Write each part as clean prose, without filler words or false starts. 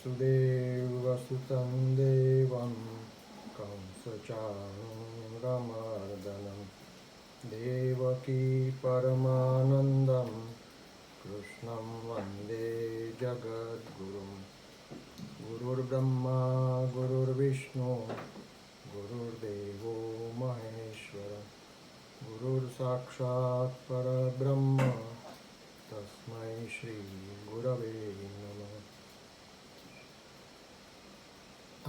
वसुदेवसुतं देवं कंसचाणूरमर्दनं देवकी परमानन्दं कृष्णं वन्दे जगद्गुरुं गुरुर्ब्रह्मा गुरुर्विष्णु गुरुर्देवो महेश्वर गुरुर्साक्षात् परब्रह्म तस्मै श्री गुरवे नमः।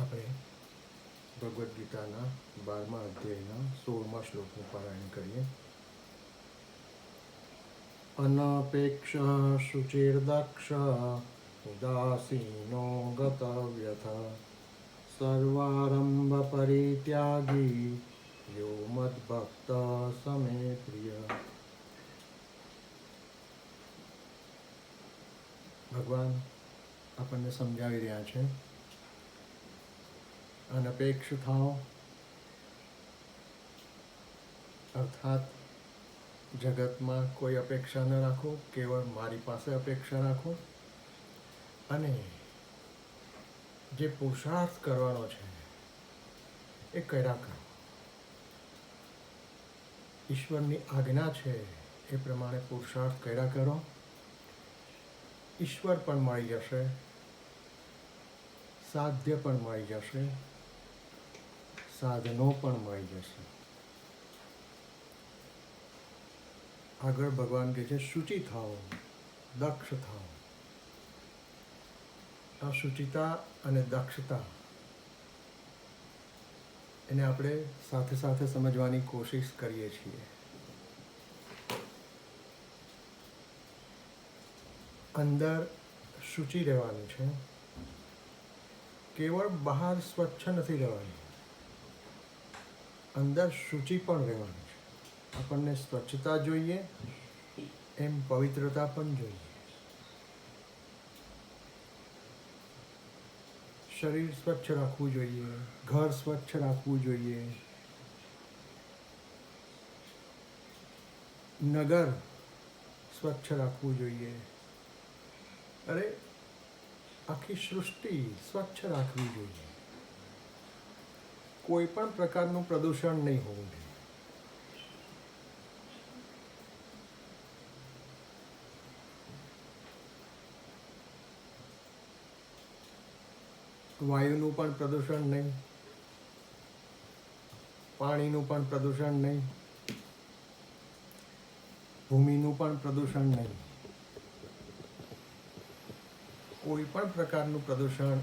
આપણે ભગવદ્ ગીતાના 12મા અધ્યાયના 16મા શ્લોકનું પારાયણ કરીએ. અનપેક્ષ શુચિર્દક્ષ ઉદાસીનો ગતવ્યથ સર્વારંભ પરિત્યાગી યો મદ્ભક્ત સમે પ્રિય. ભગવાન આપણને સમજાવી રહ્યા છે અનપેક્ષ થાઓ, અર્થાત જગતમાં કોઈ અપેક્ષા ન રાખો, કેવળ મારી પાસે અપેક્ષા રાખો અને જે પુરુષાર્થ કરવાનો છે એ કર્યા કરો. ઈશ્વરની આજ્ઞા છે એ પ્રમાણે પુરુષાર્થ કર્યા કરો. ઈશ્વર પણ મળી જશે, સાધ્ય પણ મળી જશે, સાધનો પણ મળી જશે. આગળ ભગવાન કહે છે શુચિ થાઓ, દક્ષ થાઓ. આ શુચિતા અને દક્ષતા એને આપણે સાથે સાથે સમજવાની કોશિશ કરીએ છીએ. અંદર શુચિ રહેવાનું છે, કેવળ બહાર સ્વચ્છ નથી રહેવાનું, અંદર શુચિ પણ રહેવાનું છે. આપણને સ્વચ્છતા જોઈએ એમ પવિત્રતા પણ જોઈએ. શરીર સ્વચ્છ રાખવું જોઈએ, ઘર સ્વચ્છ રાખવું જોઈએ, નગર સ્વચ્છ રાખવું જોઈએ. અરે આખી સૃષ્ટિ સ્વચ્છ રાખવી જોઈએ. કોઈ પણ પ્રકારનું પ્રદૂષણ નહીં હોવું જોઈએ. વાયુનું પણ પ્રદૂષણ નહીં, પાણીનું પણ પ્રદૂષણ નહીં, ભૂમિનું પણ પ્રદૂષણ નહીં. કોઈ પણ પ્રકારનું પ્રદૂષણ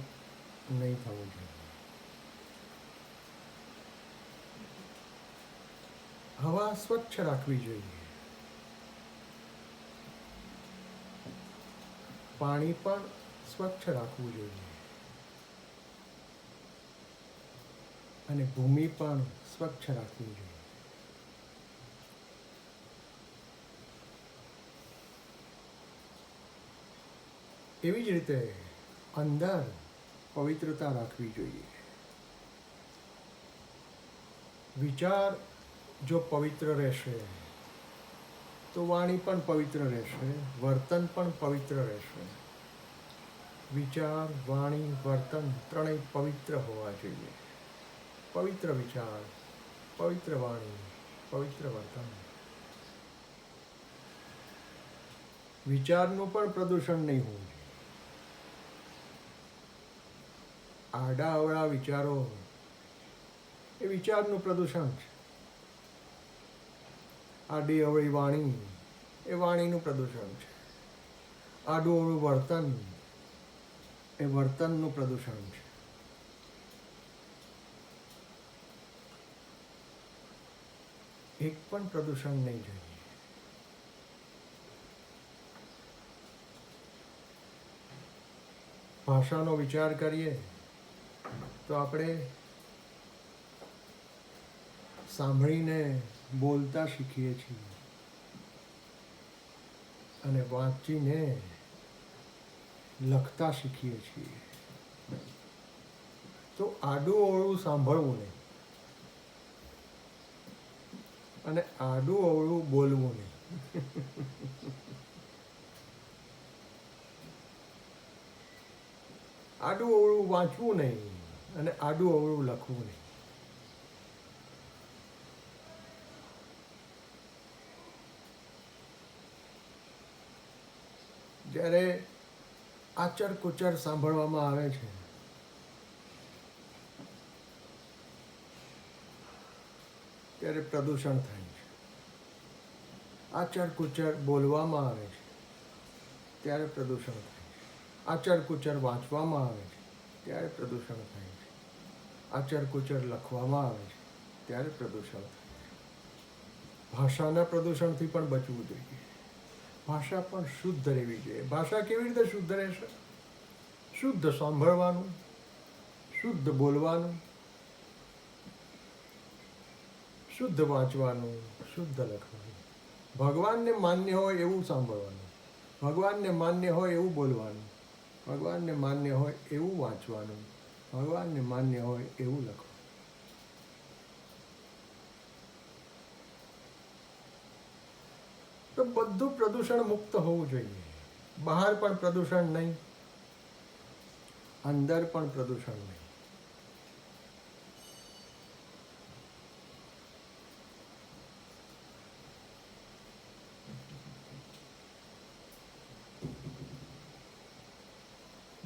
નહીં થવું જોઈએ. હવા સ્વચ્છ રાખવી જોઈએ, પાણી પણ સ્વચ્છ રાખવું જોઈએ અને ભૂમિ પણ સ્વચ્છ રાખવી જોઈએ. એવી જ રીતે અંદર પવિત્રતા રાખવી જોઈએ. વિચાર જો પવિત્ર રહેશે તો વાણી પણ પવિત્ર રહેશે, વર્તન પણ પવિત્ર રહેશે. વિચાર, વાણી, વર્તન ત્રણેય પવિત્ર હોવા જોઈએ. પવિત્ર વિચાર, પવિત્ર વાણી, પવિત્ર વર્તન. વિચારનું પણ પ્રદૂષણ નહીં હોવું જોઈએ. આડા અવળા વિચારો એ વિચારનું પ્રદૂષણ છે. આડી અવળી વાણી એ વાણીનું પ્રદૂષણ છે. આડું અવળું વર્તન એ વર્તનનું પ્રદૂષણ છે. એક પણ પ્રદૂષણ નહીં જોઈએ. ભાષાનો વિચાર કરીએ તો આપણે સાંભળીને બોલતા શીખીએ છીએ અને વાંચીને લખતા શીખીએ છીએ. તો આડું અવળું સાંભળવું નહીં અને આડું અવળું બોલવું નહીં. આડું અવળું વાંચવું નહીં અને આડું અવળું લખવું નહીં. જ્યારે આચર કુચર સાંભળવામાં આવે છે ત્યારે પ્રદૂષણ થાય છે. આચર કુચર બોલવામાં આવે છે ત્યારે પ્રદૂષણ થાય છે. આચર કુચર વાંચવામાં આવે છે ત્યારે પ્રદૂષણ થાય છે. આચર કુચર લખવામાં આવે છે ત્યારે પ્રદૂષણ થાય છે. ભાષાના પ્રદૂષણથી પણ બચવું જોઈએ. ભાષા પણ શુદ્ધ રહેવી જોઈએ. ભાષા કેવી રીતે શુદ્ધ રહેશે? શુદ્ધ સાંભળવાનું, શુદ્ધ બોલવાનું, શુદ્ધ વાંચવાનું, શુદ્ધ લખવાનું. ભગવાનને માન્ય હોય એવું સાંભળવાનું, ભગવાનને માન્ય હોય એવું બોલવાનું, ભગવાનને માન્ય હોય એવું વાંચવાનું, ભગવાનને માન્ય હોય એવું લખવાનું. તો બધું પ્રદૂષણ મુક્ત હોવું જોઈએ. બહાર પણ પ્રદૂષણ નહીં, અંદર પણ પ્રદૂષણ નહીં.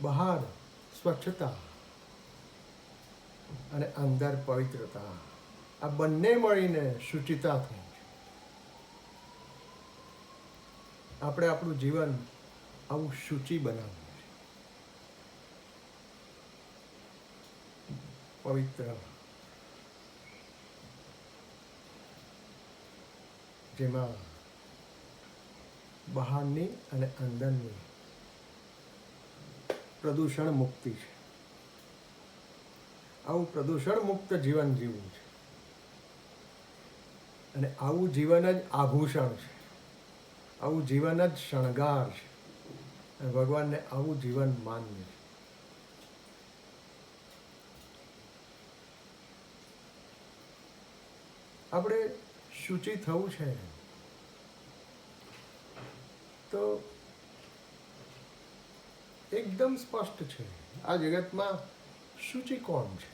બહાર સ્વચ્છતા અને અંદર પવિત્રતા, આ બંને મળીને શુચિતા થઈ. આપણે આપણું જીવન આવું શુચિ બનાવવું છે, પવિત્ર, જેમાં બહારની અને અંદરની પ્રદૂષણ મુક્તિ છે. આવું પ્રદૂષણ મુક્ત જીવન જીવવું છે અને આવું જીવન જ આભૂષણ છે, આવું જીવન જ શણગાર છે અને ભગવાનને આવું જીવન માન્ય છે. આપણે શુચિ થવું છે તો એકદમ સ્પષ્ટ છે. આ જગતમાં શુચિ કોણ છે,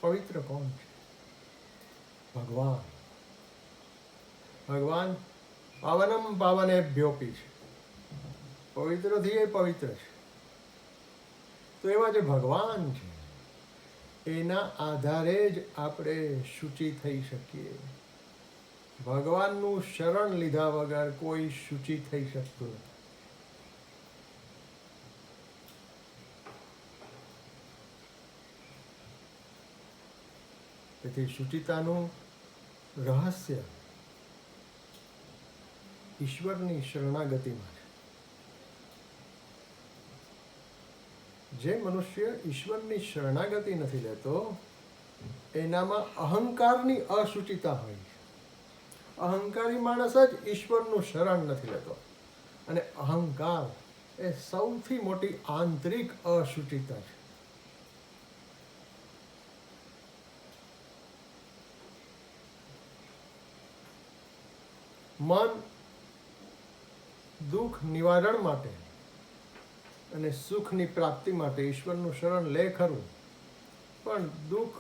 પવિત્ર કોણ છે? ભગવાન. ભગવાન પાવનમ પાવનેભ્યોપી છે, પવિત્રથી એ પવિત્ર છે. તો એવા જે ભગવાન છે એના આધારે જ આપણે શુચિ થઈ શકીએ. ભગવાનનું શરણ લીધા વગર કોઈ શુચિ થઈ શકતું નથી. તેથી શુચિતાનું રહસ્ય ઈશ્વરની શરણાગતિમાં છે. જે મનુષ્ય ઈશ્વરની શરણાગતિ નથી લેતો એનામાં અહંકારની અશુચિતા હોય છે. અહંકારી માણસ જ ઈશ્વરનું શરણ નથી લેતો અને અહંકાર એ સૌથી મોટી આંતરિક અશુચિતા છે. મન દુઃખ નિવારણ માટે અને સુખની પ્રાપ્તિ માટે ઈશ્વરનું શરણ લે ખરું, પણ દુઃખ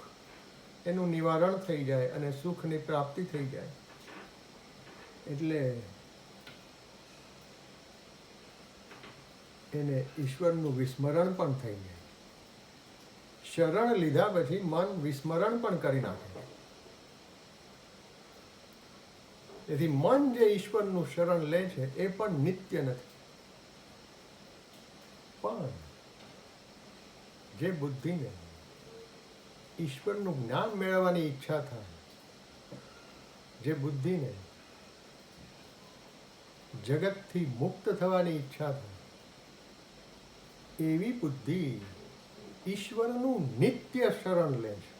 એનું નિવારણ થઈ જાય અને સુખની પ્રાપ્તિ થઈ જાય એટલે એને ઈશ્વરનું વિસ્મરણ પણ થઈ જાય. શરણ લીધા પછી મન વિસ્મરણ પણ કરી નાખે. તેથી મન જે ઈશ્વરનું શરણ લે છે એ પણ નિત્ય નથી. પણ જે બુદ્ધિને ઈશ્વરનું જ્ઞાન મેળવવાની ઈચ્છા થાય, જે બુદ્ધિને જગતથી મુક્ત થવાની ઈચ્છા થાય, એવી બુદ્ધિ ઈશ્વરનું નિત્ય શરણ લે છે.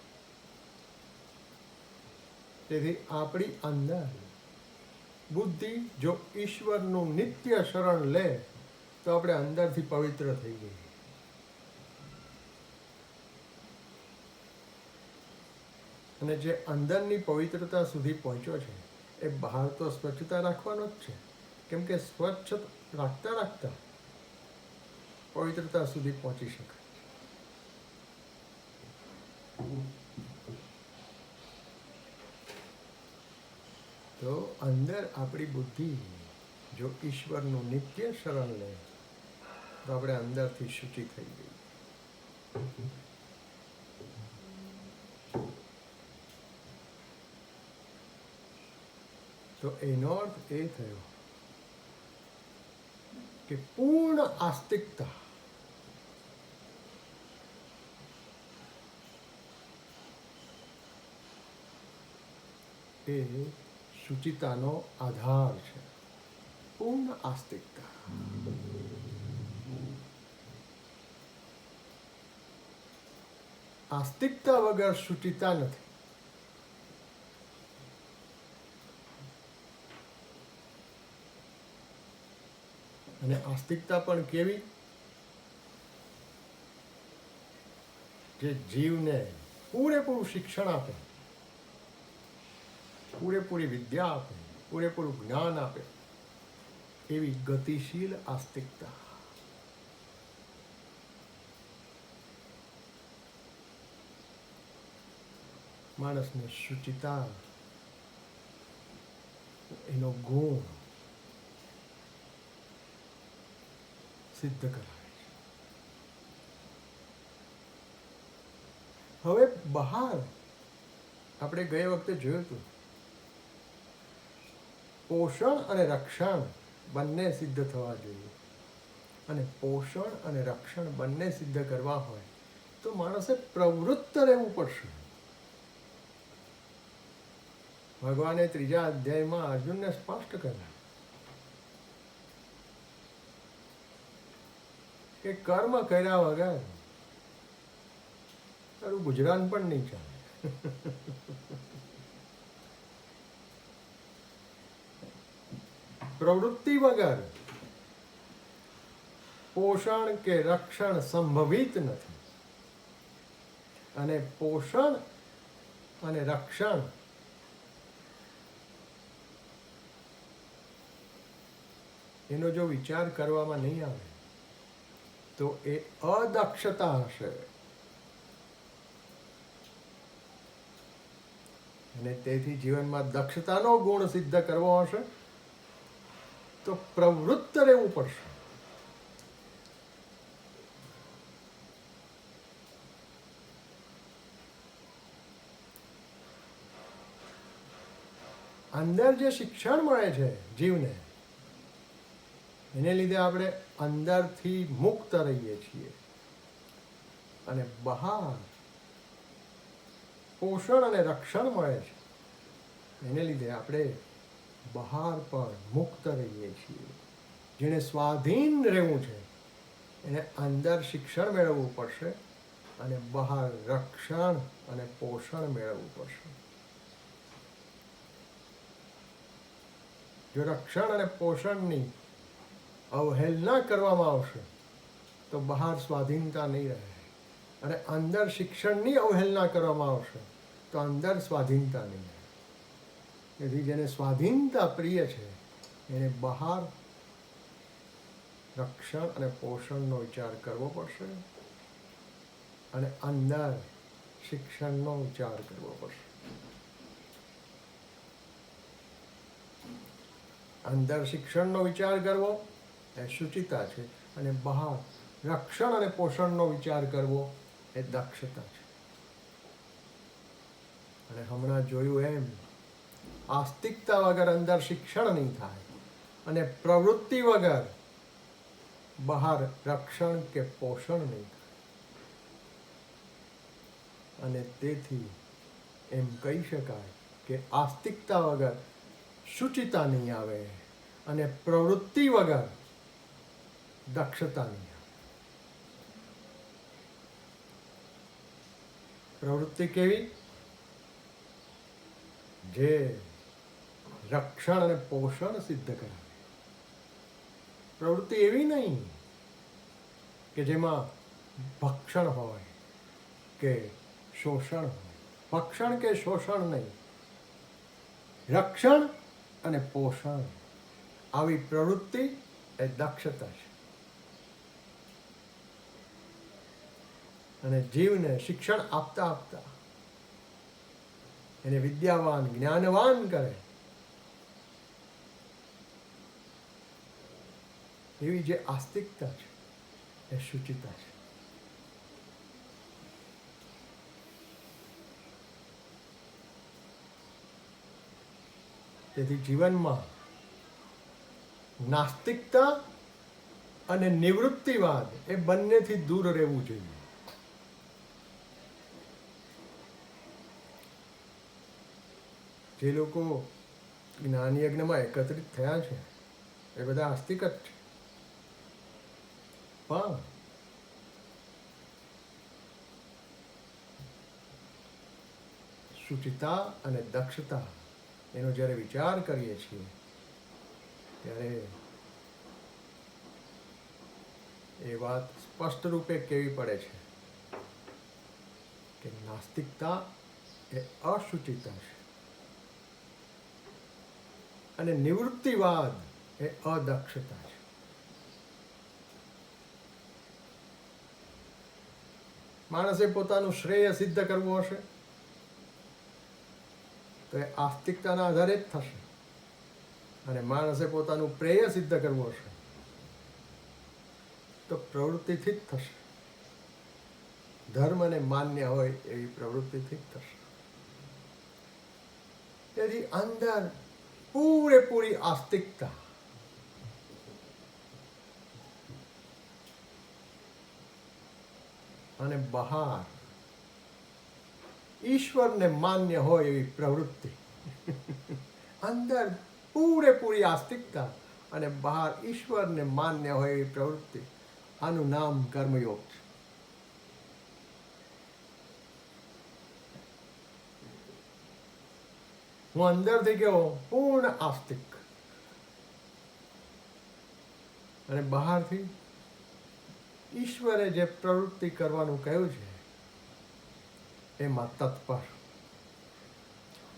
તેથી આપણી અંદર બુદ્ધિ જો ઈશ્વરનું નિત્ય શરણ લે તો આપણે અંદરથી પવિત્ર થઈ જઈએ. અને જે અંદરની પવિત્રતા સુધી પહોંચ્યો છે એ બહાર તો સ્વચ્છતા રાખવાનો જ છે, કેમ કે સ્વચ્છ રાખતા રાખતા પવિત્રતા સુધી પહોંચી શકાય. તો અંદર આપણી બુદ્ધિ જો ઈશ્વરનું નિત્ય શરણ લે તો આપણે અંદરથી શુચિ થઈ ગઈ. તો એનો અર્થ એ થયો કે પૂર્ણ આસ્તિકતા એ શુચિતાનો આધાર છે. પૂર્ણ આસ્તિકતા. આસ્તિકતા વગર શુચિતા નથી. અને આસ્તિકતા પણ કેવી? જે જીવને પૂરેપૂરું શિક્ષણ આપે, પૂરેપૂરી વિદ્યા આપે, પૂરેપૂરું જ્ઞાન આપે, એવી ગતિશીલ આસ્તિકતા. માણસને શુચિતા એનો ગુણ સિદ્ધ કરાવે છે. હવે બહાર આપણે ગયે વખતે જોયું હતું, પોષણ અને રક્ષણ બંને સિદ્ધ થવા જોઈએ. અને પોષણ અને રક્ષણ બંને સિદ્ધ કરવા હોય તો માણસે પ્રવૃત્ત રહેવું પડશે. ભગવાને 3જા અધ્યાયમાં અર્જુનને સ્પષ્ટ કર્યું કે કર્મ કર્યા વગર તારું ગુજરાન પણ નહીં ચાલે. પ્રવૃત્તિ વગર પોષણ કે રક્ષણ સંભવિત નથી. અને પોષણ અને રક્ષણ એનો જો વિચાર કરવામાં નહીં આવે તો એ અદક્ષતા હશે. અને તેથી જીવનમાં દક્ષતાનો ગુણ સિદ્ધ કરવો હશે તો પ્રવૃત્ત રહેવું પડશે. અંદર જે શિક્ષણ મળે છે જીવને, એને લીધે આપણે અંદરથી મુક્ત રહીએ છીએ. અને બહાર પોષણ અને રક્ષણ મળે છે, એને લીધે આપણે બહાર પણ મુક્ત રહીએ છીએ. જેને સ્વાધીન રહેવું છે એને અંદર શિક્ષણ મેળવવું પડશે અને બહાર રક્ષણ અને પોષણ મેળવવું પડશે. જો રક્ષણ અને પોષણની અવહેલના કરવામાં આવશે તો બહાર સ્વાધીનતા નહીં રહે. અને અંદર શિક્ષણની અવહેલના કરવામાં આવશે તો અંદર સ્વાધીનતા નહીં રહે. તેથી જેને સ્વાધીનતા પ્રિય છે એને બહાર રક્ષણ અને પોષણનો વિચાર કરવો પડશે અને અંદર શિક્ષણનો વિચાર કરવો પડશે. અંદર શિક્ષણનો વિચાર કરવો એ શુચિતા છે અને બહાર રક્ષણ અને પોષણનો વિચાર કરવો એ દક્ષતા છે. અને હમણાં જોયું એમ, આસ્તિકતા વગર અંદર શિક્ષણ નહીં થાય અને પ્રવૃત્તિ વગર બહાર રક્ષણ કે પોષણ નહીં થાય. અને તેથી એમ કહી શકાય કે આસ્તિકતા વગર શુચિતા નહીં આવે અને પ્રવૃત્તિ વગર દક્ષતા નહીં આવે. પ્રવૃત્તિ કેવી? જે રક્ષણ અને પોષણ સિદ્ધ કરાવે. પ્રવૃત્તિ એવી નહીં કે જેમાં ભક્ષણ હોય કે શોષણ હોય. ભક્ષણ કે શોષણ નહીં, રક્ષણ અને પોષણ, આવી પ્રવૃત્તિ એ દક્ષતા છે. અને જીવને શિક્ષણ આપતા આપતા એને વિદ્યાવાન જ્ઞાનવાન કરે એવી જે આસ્તિકતા છે એ શુચિતા છે. તેથી જીવનમાં નાસ્તિકતા અને નિવૃત્તિવાદ એ બંનેથી દૂર રહેવું જોઈએ. જે લોકો જ્ઞાન યજ્ઞમાં એકત્રિત થયા છે એ બધા આસ્તિક જ છે, પણ શુચિતા અને દક્ષતા એનો જ્યારે વિચાર કરીએ છીએ ત્યારે એ વાત સ્પષ્ટ રૂપે કેવી પડે છે કે નાસ્તિકતા એ અશુચિતા છે અને નિવૃત્તિવાદ એ અદક્ષતા છે. માણસે પોતાનું શ્રેય સિદ્ધ કરવું હશે તો એ આસ્તિકતાના આધારે જ થશે, અને માણસે પોતાનું પ્રેય સિદ્ધ કરવું હશે તો પ્રવૃત્તિથી જ થશે. ધર્મને માન્ય હોય એવી પ્રવૃત્તિથી જ થશે. તેથી અંદર પૂરેપૂરી આસ્તિકતા અને બહાર ઈશ્વરને માન્ય હોય એવી પ્રવૃત્તિ. અંદર પૂરેપૂરી આસ્તિકતા અને બહાર ઈશ્વરને માન્ય હોય એવી પ્રવૃત્તિ, આનું નામ કર્મયોગ છે. હું અંદરથી કેવો પૂર્ણ આસ્તિક અને બહારથી ઈશ્વરે જે પ્રવૃત્તિ કરવાનું કહ્યું છે એમાં તત્પર.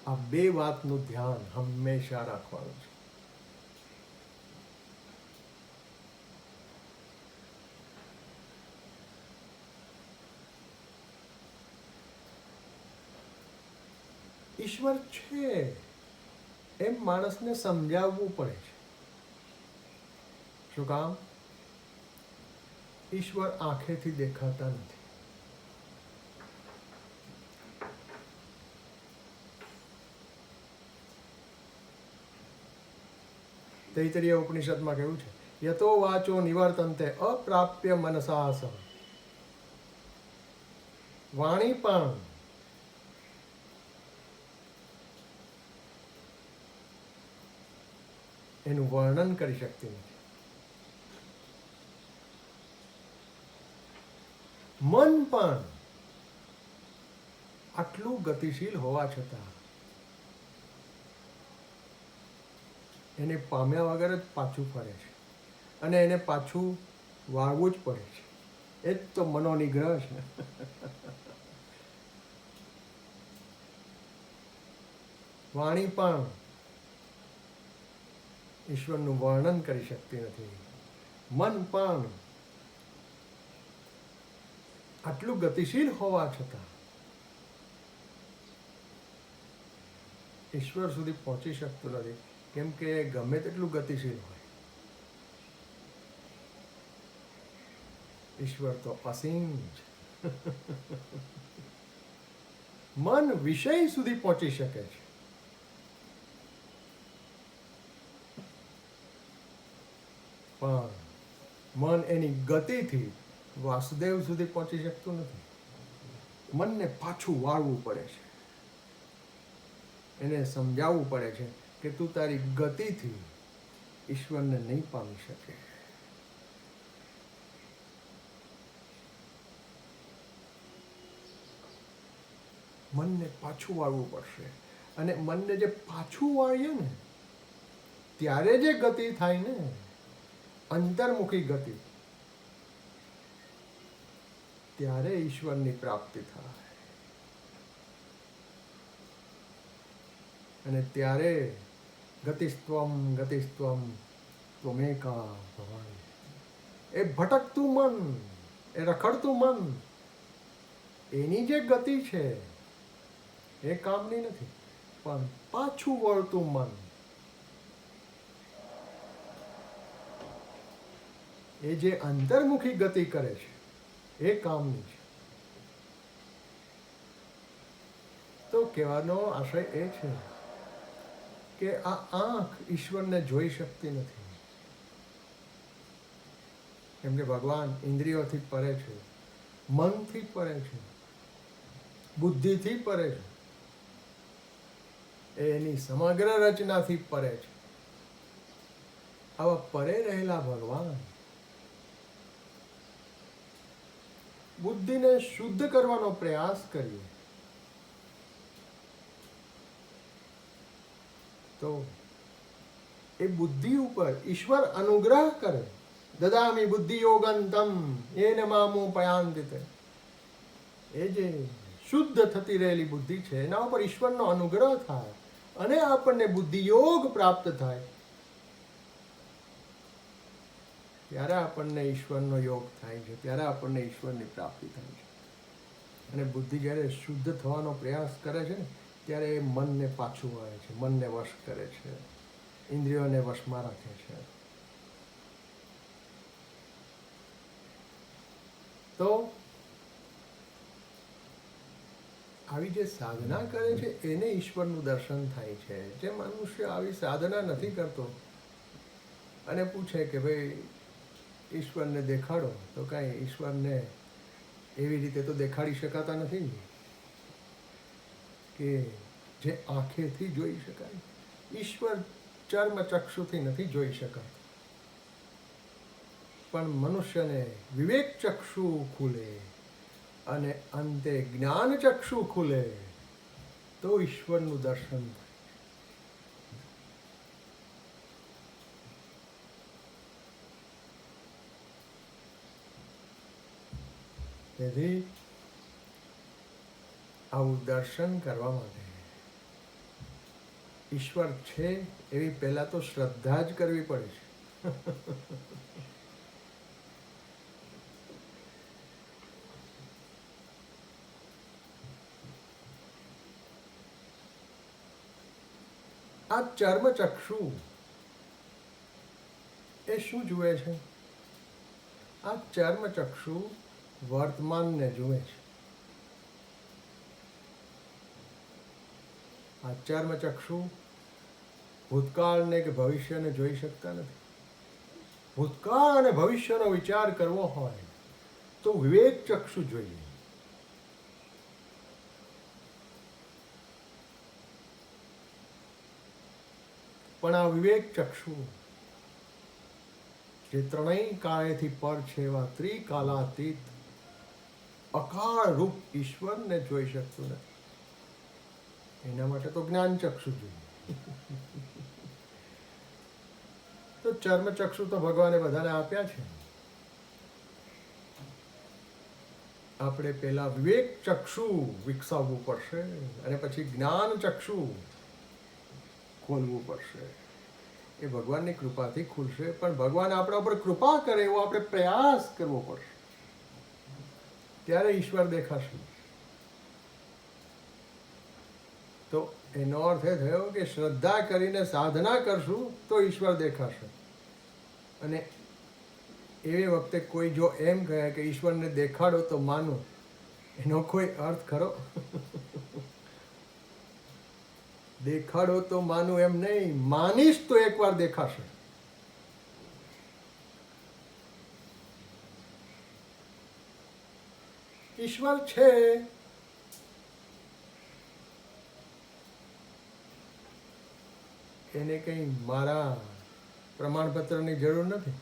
આ બે વાતનું ધ્યાન હંમેશા રાખવાનું છે. ઈશ્વર છે એમ માણસને સમજાવવું પડે છે. શું કામ? ઈશ્વર આંખેથી દેખાતા નથી. તૈતરીય ઉપનિષદમાં કહ્યું છે યતો વાચો નિવર્તન્તે અપ્રાપ્ય મનસા સહ. વાણી પણ એનું વર્ણન કરી શકતી નથી. મન પણ આટલું ગતિશીલ હોવા છતાં એને પામ્યા વગર જ પાછું ફરે છે, અને એને પાછું વાળવું જ પડે છે. એ જ તો મનોનિગ્રહ છે. વાણી પણ ઈશ્વરનું વર્ણન કરી શકતી નથી. મન પણ આટલું ગતિશીલ હોવા છતાં ઈશ્વર સુધી પહોંચી શકતું નથી, કેમ કે ગમે તેટલું ગતિશીલ હોય ઈશ્વર તો અસીમ છે. મન વિષય સુધી પહોંચી શકે છે, પણ મન એની ગતિથી વાસુદેવ સુધી પહોંચી શકતું નથી. મનને પાછું વાળવું પડે છે, એને સમજાવવું પડે છે કે તું તારી ગતિથી ઈશ્વરને નહીં પામી શકે. મનને પાછું વાળવું પડશે, અને મનને જે પાછું વાળીએ ને ત્યારે જે ગતિ થાય ને, અંતર્મુખી ગતિ, ત્યારે ઈશ્વરની પ્રાપ્તિ થાય. અને ત્યારે ગતિસ્ત્વમ ગતિસ્ત્વમ ત્વમેકા ભવાનિ. એ ભટકતું મન, એ રખડતું મન, એની જે ગતિ છે એ કામની નથી, પણ પાછું વળતું મન એ જે અંતર્મુખી ગતિ કરે છે એ કામની છે. તો કહેવાનો આશય એ છે કે આ આંખ ઈશ્વરને જોઈ શકતી નથી, કેમ કે ભગવાન ઇન્દ્રિયોથી પરે છે, મનથી પરે છે, બુદ્ધિથી પરે છે, એની સમગ્ર રચનાથી પરે છે. આવા પરે રહેલા ભગવાન બુદ્ધિને શુદ્ધ કરવાનો પ્રયાસ કરીએ તો એ બુદ્ધિ ઉપર ઈશ્વર અનુગ્રહ કરે. દદામી બુદ્ધિ યોગંતમ એન મામું પયાંતિતે. એ જે શુદ્ધ થતી રહેલી બુદ્ધિ છે એના ઉપર ઈશ્વરનો અનુગ્રહ થાય અને આપણને બુદ્ધિ યોગ પ્રાપ્ત થાય, ત્યારે આપણને ઈશ્વરનો યોગ થાય છે, ત્યારે આપણને ઈશ્વરની પ્રાપ્તિ થાય છે. અને બુદ્ધિ જ્યારે શુદ્ધ થવાનો પ્રયાસ કરે છે ને ત્યારે એ મનને પાછું આવે છે, મનને વશ કરે છે, ઇન્દ્રિયોને વશમાં રાખે છે. તો આવી જે સાધના કરે છે એને ઈશ્વરનું દર્શન થાય છે. જે મનુષ્ય આવી સાધના નથી કરતો અને પૂછે કે ભાઈ ઈશ્વરને દેખાડો, તો કાંઈ ઈશ્વરને એવી રીતે તો દેખાડી શકાતા નથી કે જે આંખેથી જોઈ શકાય. ઈશ્વર ચર્મચક્ષુથી નથી જોઈ શકાય, પણ મનુષ્યને વિવેક ચક્ષુ ખુલે અને અંતે જ્ઞાન ચક્ષુ ખુલે તો ઈશ્વરનું દર્શન થાય. તેથી આવું દર્શન કરવા માટે ઈશ્વર છે એવી પહેલા તો શ્રદ્ધા જ કરવી પડે છે. આ ચર્મચક્ષુ એ શું જુએ છે? આ ચર્મચક્ષુ વર્તમાનને જુએ છે. આ ચર્મચક્ષુ ભૂતકાળને કે ભવિષ્યને જોઈ શકતા નથી. ભૂતકાળ અને ભવિષ્યનો વિચાર કરવો હોય તો વિવેક ચક્ષુ જોઈએ. પણ આ વિવેક ચક્ષુ જે ત્રણેય કાળેથી પર છે એવા ત્રિકાલાતીત અકાળ રૂપ ઈશ્વરને જોઈ શકતું નથી. એના માટે તો જ્ઞાન ચક્ષુ જોઈએ. તો ચર્મચક્ષુ તો ભગવાને બધાને આપ્યા છે. આપણે પહેલા વિવેક ચક્ષુ વિકસાવવું પડશે અને પછી જ્ઞાન ચક્ષુ ખોલવું પડશે. એ ભગવાનની કૃપાથી ખુલશે, પણ ભગવાન આપણા ઉપર કૃપા કરે એવો આપણે પ્રયાસ કરવો પડશે, ત્યારે ઈશ્વર દેખાશે. તો એનો અર્થ એ થયો કે શ્રદ્ધા કરીને સાધના કરશું તો ઈશ્વર દેખાશે. અને એ વખતે કોઈ જો એમ કહે કે ઈશ્વરને દેખાડો તો માનું, એનો કોઈ અર્થ ખરો? દેખાડો તો માનું એમ નહીં, માનીશ તો એકવાર દેખાશે. ઈશ્વર છે એને કંઈ મારા પ્રમાણપત્રની જરૂર નથી.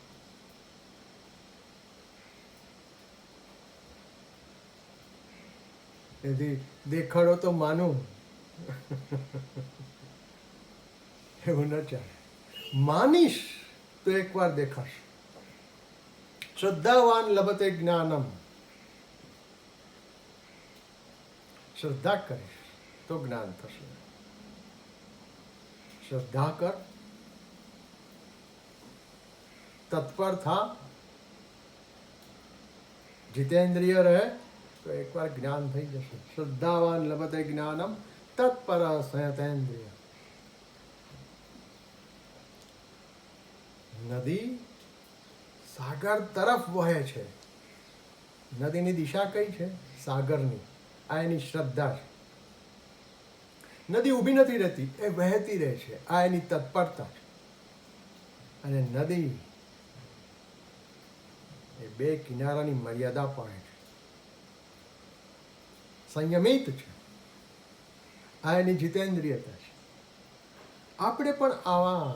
તેથી દેખાડો તો માનું એવું ન ચાલે. માનીશ તો એકવાર દેખાશે. શ્રદ્ધાવાન લભતે જ્ઞાનમ. શ્રદ્ધા કરીશ તો જ્ઞાન થશે. શ્રદ્ધા કર, તત્પર થા, જીતેન્દ્રિય રહે તો એકવાર જ્ઞાન થઈ જશે. શ્રદ્ધાવાન લભતે જ્ઞાનમ તત્પર સંયતેન્દ્રિય. નદી સાગર તરફ વહે છે. નદીની દિશા કઈ છે? સાગરની. આ એની શ્રદ્ધા છે. નદી ઊભી નથી રહેતી, એ વહેતી રહે છે. આ એની તત્પરતા છે. અને નદી એ બે કિનારાની મર્યાદા પાડે છે, સંયમિત છે. આ એની જીતેન્દ્રિયતા છે. આપણે પણ આવા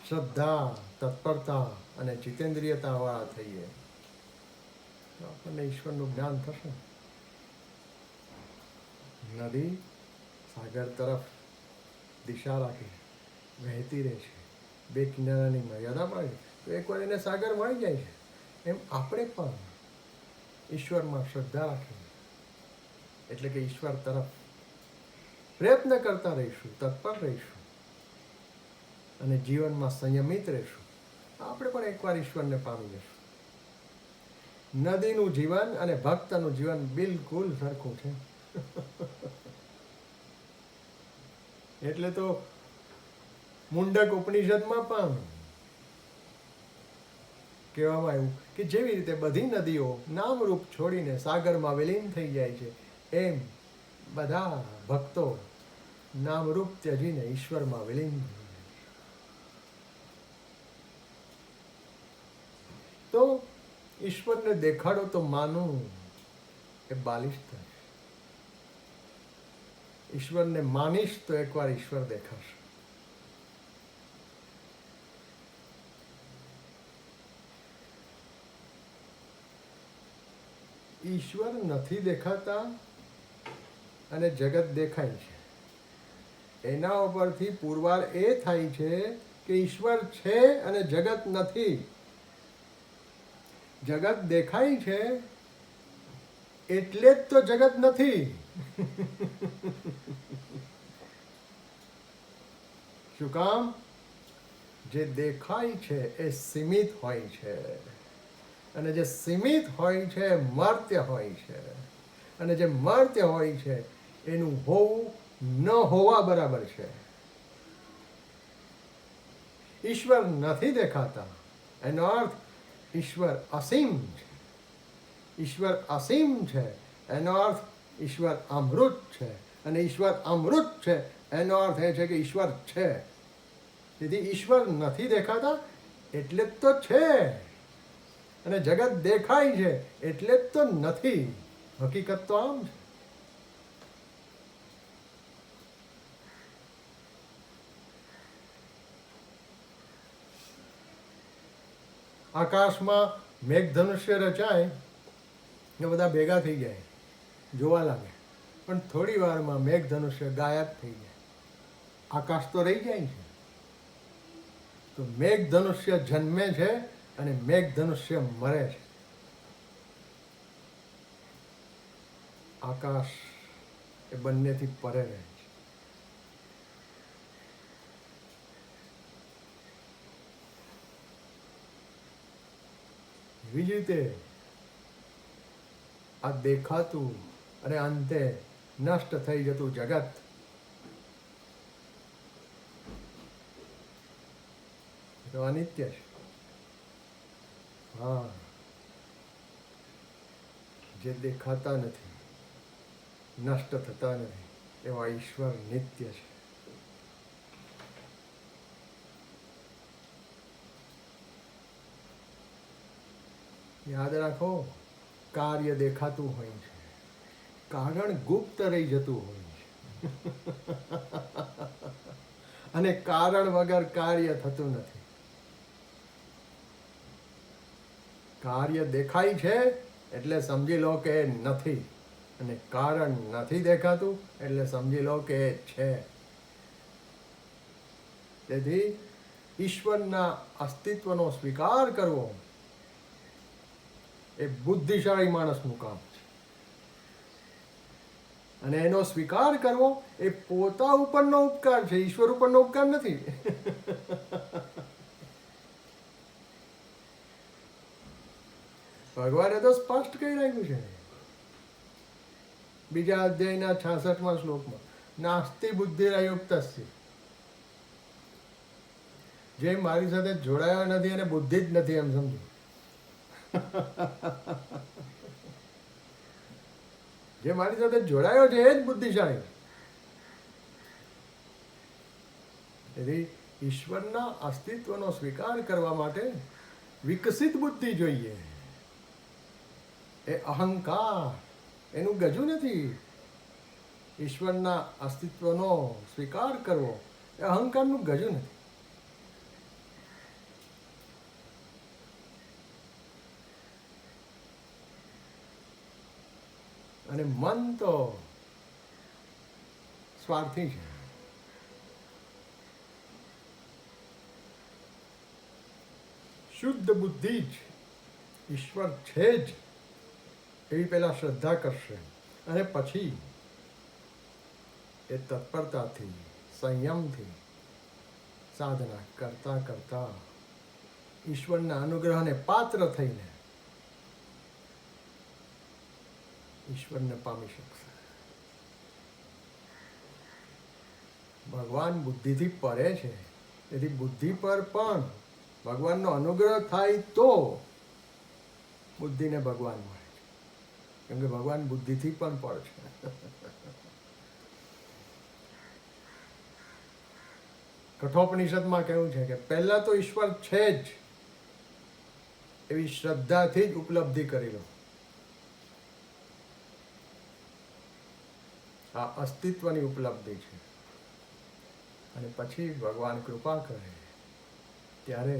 શ્રદ્ધા, તત્પરતા અને જીતેન્દ્રિયતા વાળા થઈએ તો આપણને ઈશ્વરનું જ્ઞાન થશે. નદી સાગર તરફ દિશા રાખી વહેતી રહે છે, બે કિનારાની મર્યાદા પાડે તો એકવાર એને સાગર મળી જાય છે. એમ આપણે પણ ઈશ્વરમાં શ્રદ્ધા રાખીએ, એટલે કે ઈશ્વર તરફ પ્રયત્ન કરતા રહીશું, તત્પર રહીશું અને જીવનમાં સંયમિત રહીશું, આપણે પણ એકવાર ઈશ્વરને પામી જશું. નદીનું જીવન અને ભક્તનું જીવન બિલકુલ સરખું છે. એટલે તો મુંડક ઉપનિષદમાં પણ કહેવામાં આવ્યું કે જેવી રીતે બધી નદીઓ નામરૂપ છોડીને સાગરમાં વિલીન થઈ જાય છે, એમ બધા ભક્તો નામરૂપ ત્યજીને ઈશ્વરમાં વિલીન થઈ જાય. તો ઈશ્વરને દેખાડો તો માનું એ બાલિશ થાય. ઈશ્વરને માનીશ તો એકવાર ઈશ્વર દેખાશે. ઈશ્વર નથી દેખાતા અને જગત દેખાય છે. એના ઉપરથી પુરવાર એ થાય છે કે ઈશ્વર છે અને જગત નથી. જગત દેખાય છે એટલે જ તો જગત નથી. શું કામ? જે દેખાય છે એ સીમિત હોય છે, અને જે સીમિત હોય છે મર્ત્ય હોય છે, અને જે મર્ત્ય હોય છે એનું હોવું ન હોવા બરાબર છે. ઈશ્વર નથી દેખાતા એનો અર્થ ઈશ્વર અસીમ છે. ઈશ્વર અસીમ છે એનો અર્થ ઈશ્વર અમૃત છે, અને ઈશ્વર અમૃત છે એનો અર્થ એ છે કે ઈશ્વર છે. તેથી ઈશ્વર નથી દેખાતા એટલે જ તો છે, અને જગત દેખાય છે એટલે જ તો નથી. હકીકત તો આમ છે. આકાશમાં મેઘધનુષ્ય રચાય એ બધા ભેગા થઈ જાય, જોવા લાગે, પણ થોડી વારમાં મેઘધનુષ્ય ગાયબ થઈ જાય. આકાશ તો રહી જાય છે. તો મેઘધનુષ્ય જન્મે છે અને મેઘધનુષ્ય મરે છે. આકાશ એ બંનેથી પરે રહે છે. એવી જ રીતે આ દેખાતું અને અંતે નષ્ટ થઈ જતું જગત તો અનિત્ય છે. હા, જે દેખાતા નથી, નષ્ટ થતા નથી, એવા ઈશ્વર નિત્ય છે. યાદ રાખો, કાર્ય દેખાતું હોય છે, કારણ ગુપ્ત રહી જતું હોય છે. અને કારણ વગર કાર્ય થતું નથી. કાર્ય દેખાય છે એટલે સમજી લો કે એ નથી, અને કારણ નથી દેખાતું એટલે સમજી લો કે એ છે. તેથી ઈશ્વરના અસ્તિત્વનો સ્વીકાર કરવો એ બુદ્ધિશાળી માણસનું કામ છે. અને એનો સ્વીકાર કરવો એ પોતા ઉપરનો ઉપકાર છે, ઈશ્વર ઉપરનો ઉપકાર નથી. ભગવાને તો સ્પષ્ટ કહી નાખ્યું છે બીજા અધ્યાયના 66મા 66 શ્લોકમાં, નાસ્તિ બુદ્ધિરયુક્તસ્ય. જે મારી સાથે જોડાયો નથી એને બુદ્ધિ જ નથી, એમ સમજો. જે મારી સાથે જોડાયો છે એ જ બુદ્ધિશાળી. તેથી ઈશ્વરના અસ્તિત્વનો સ્વીકાર કરવા માટે વિકસિત બુદ્ધિ જોઈએ. એ અહંકાર એનું ગજું નથી. ઈશ્વરના અસ્તિત્વનો સ્વીકાર કરવો એ અહંકારનું ગજું નથી. અને મન તો સ્વાર્થી છે. શુદ્ધ બુદ્ધિ જ ઈશ્વર છે જ એવી પહેલા શ્રદ્ધા કરશે, અને પછી એ તત્પરતાથી, સંયમથી સાધના કરતા કરતા ઈશ્વરના અનુગ્રહને પાત્ર થઈને ઈશ્વરને પામી શકશે. ભગવાન બુદ્ધિથી પરે છે, તેથી બુદ્ધિ પર પણ ભગવાનનો અનુગ્રહ થાય તો બુદ્ધિને ભગવાન મળે છે. કેમ કે ભગવાન બુદ્ધિથી પણ પર છે. કઠોપનિષદમાં કહ્યું છે કે પહેલા તો ઈશ્વર છે જ એવી શ્રદ્ધાથી જ ઉપલબ્ધિ કરી લો. આ અસ્તિત્વની ઉપલબ્ધિ છે. અને પછી ભગવાન કૃપા કરે ત્યારે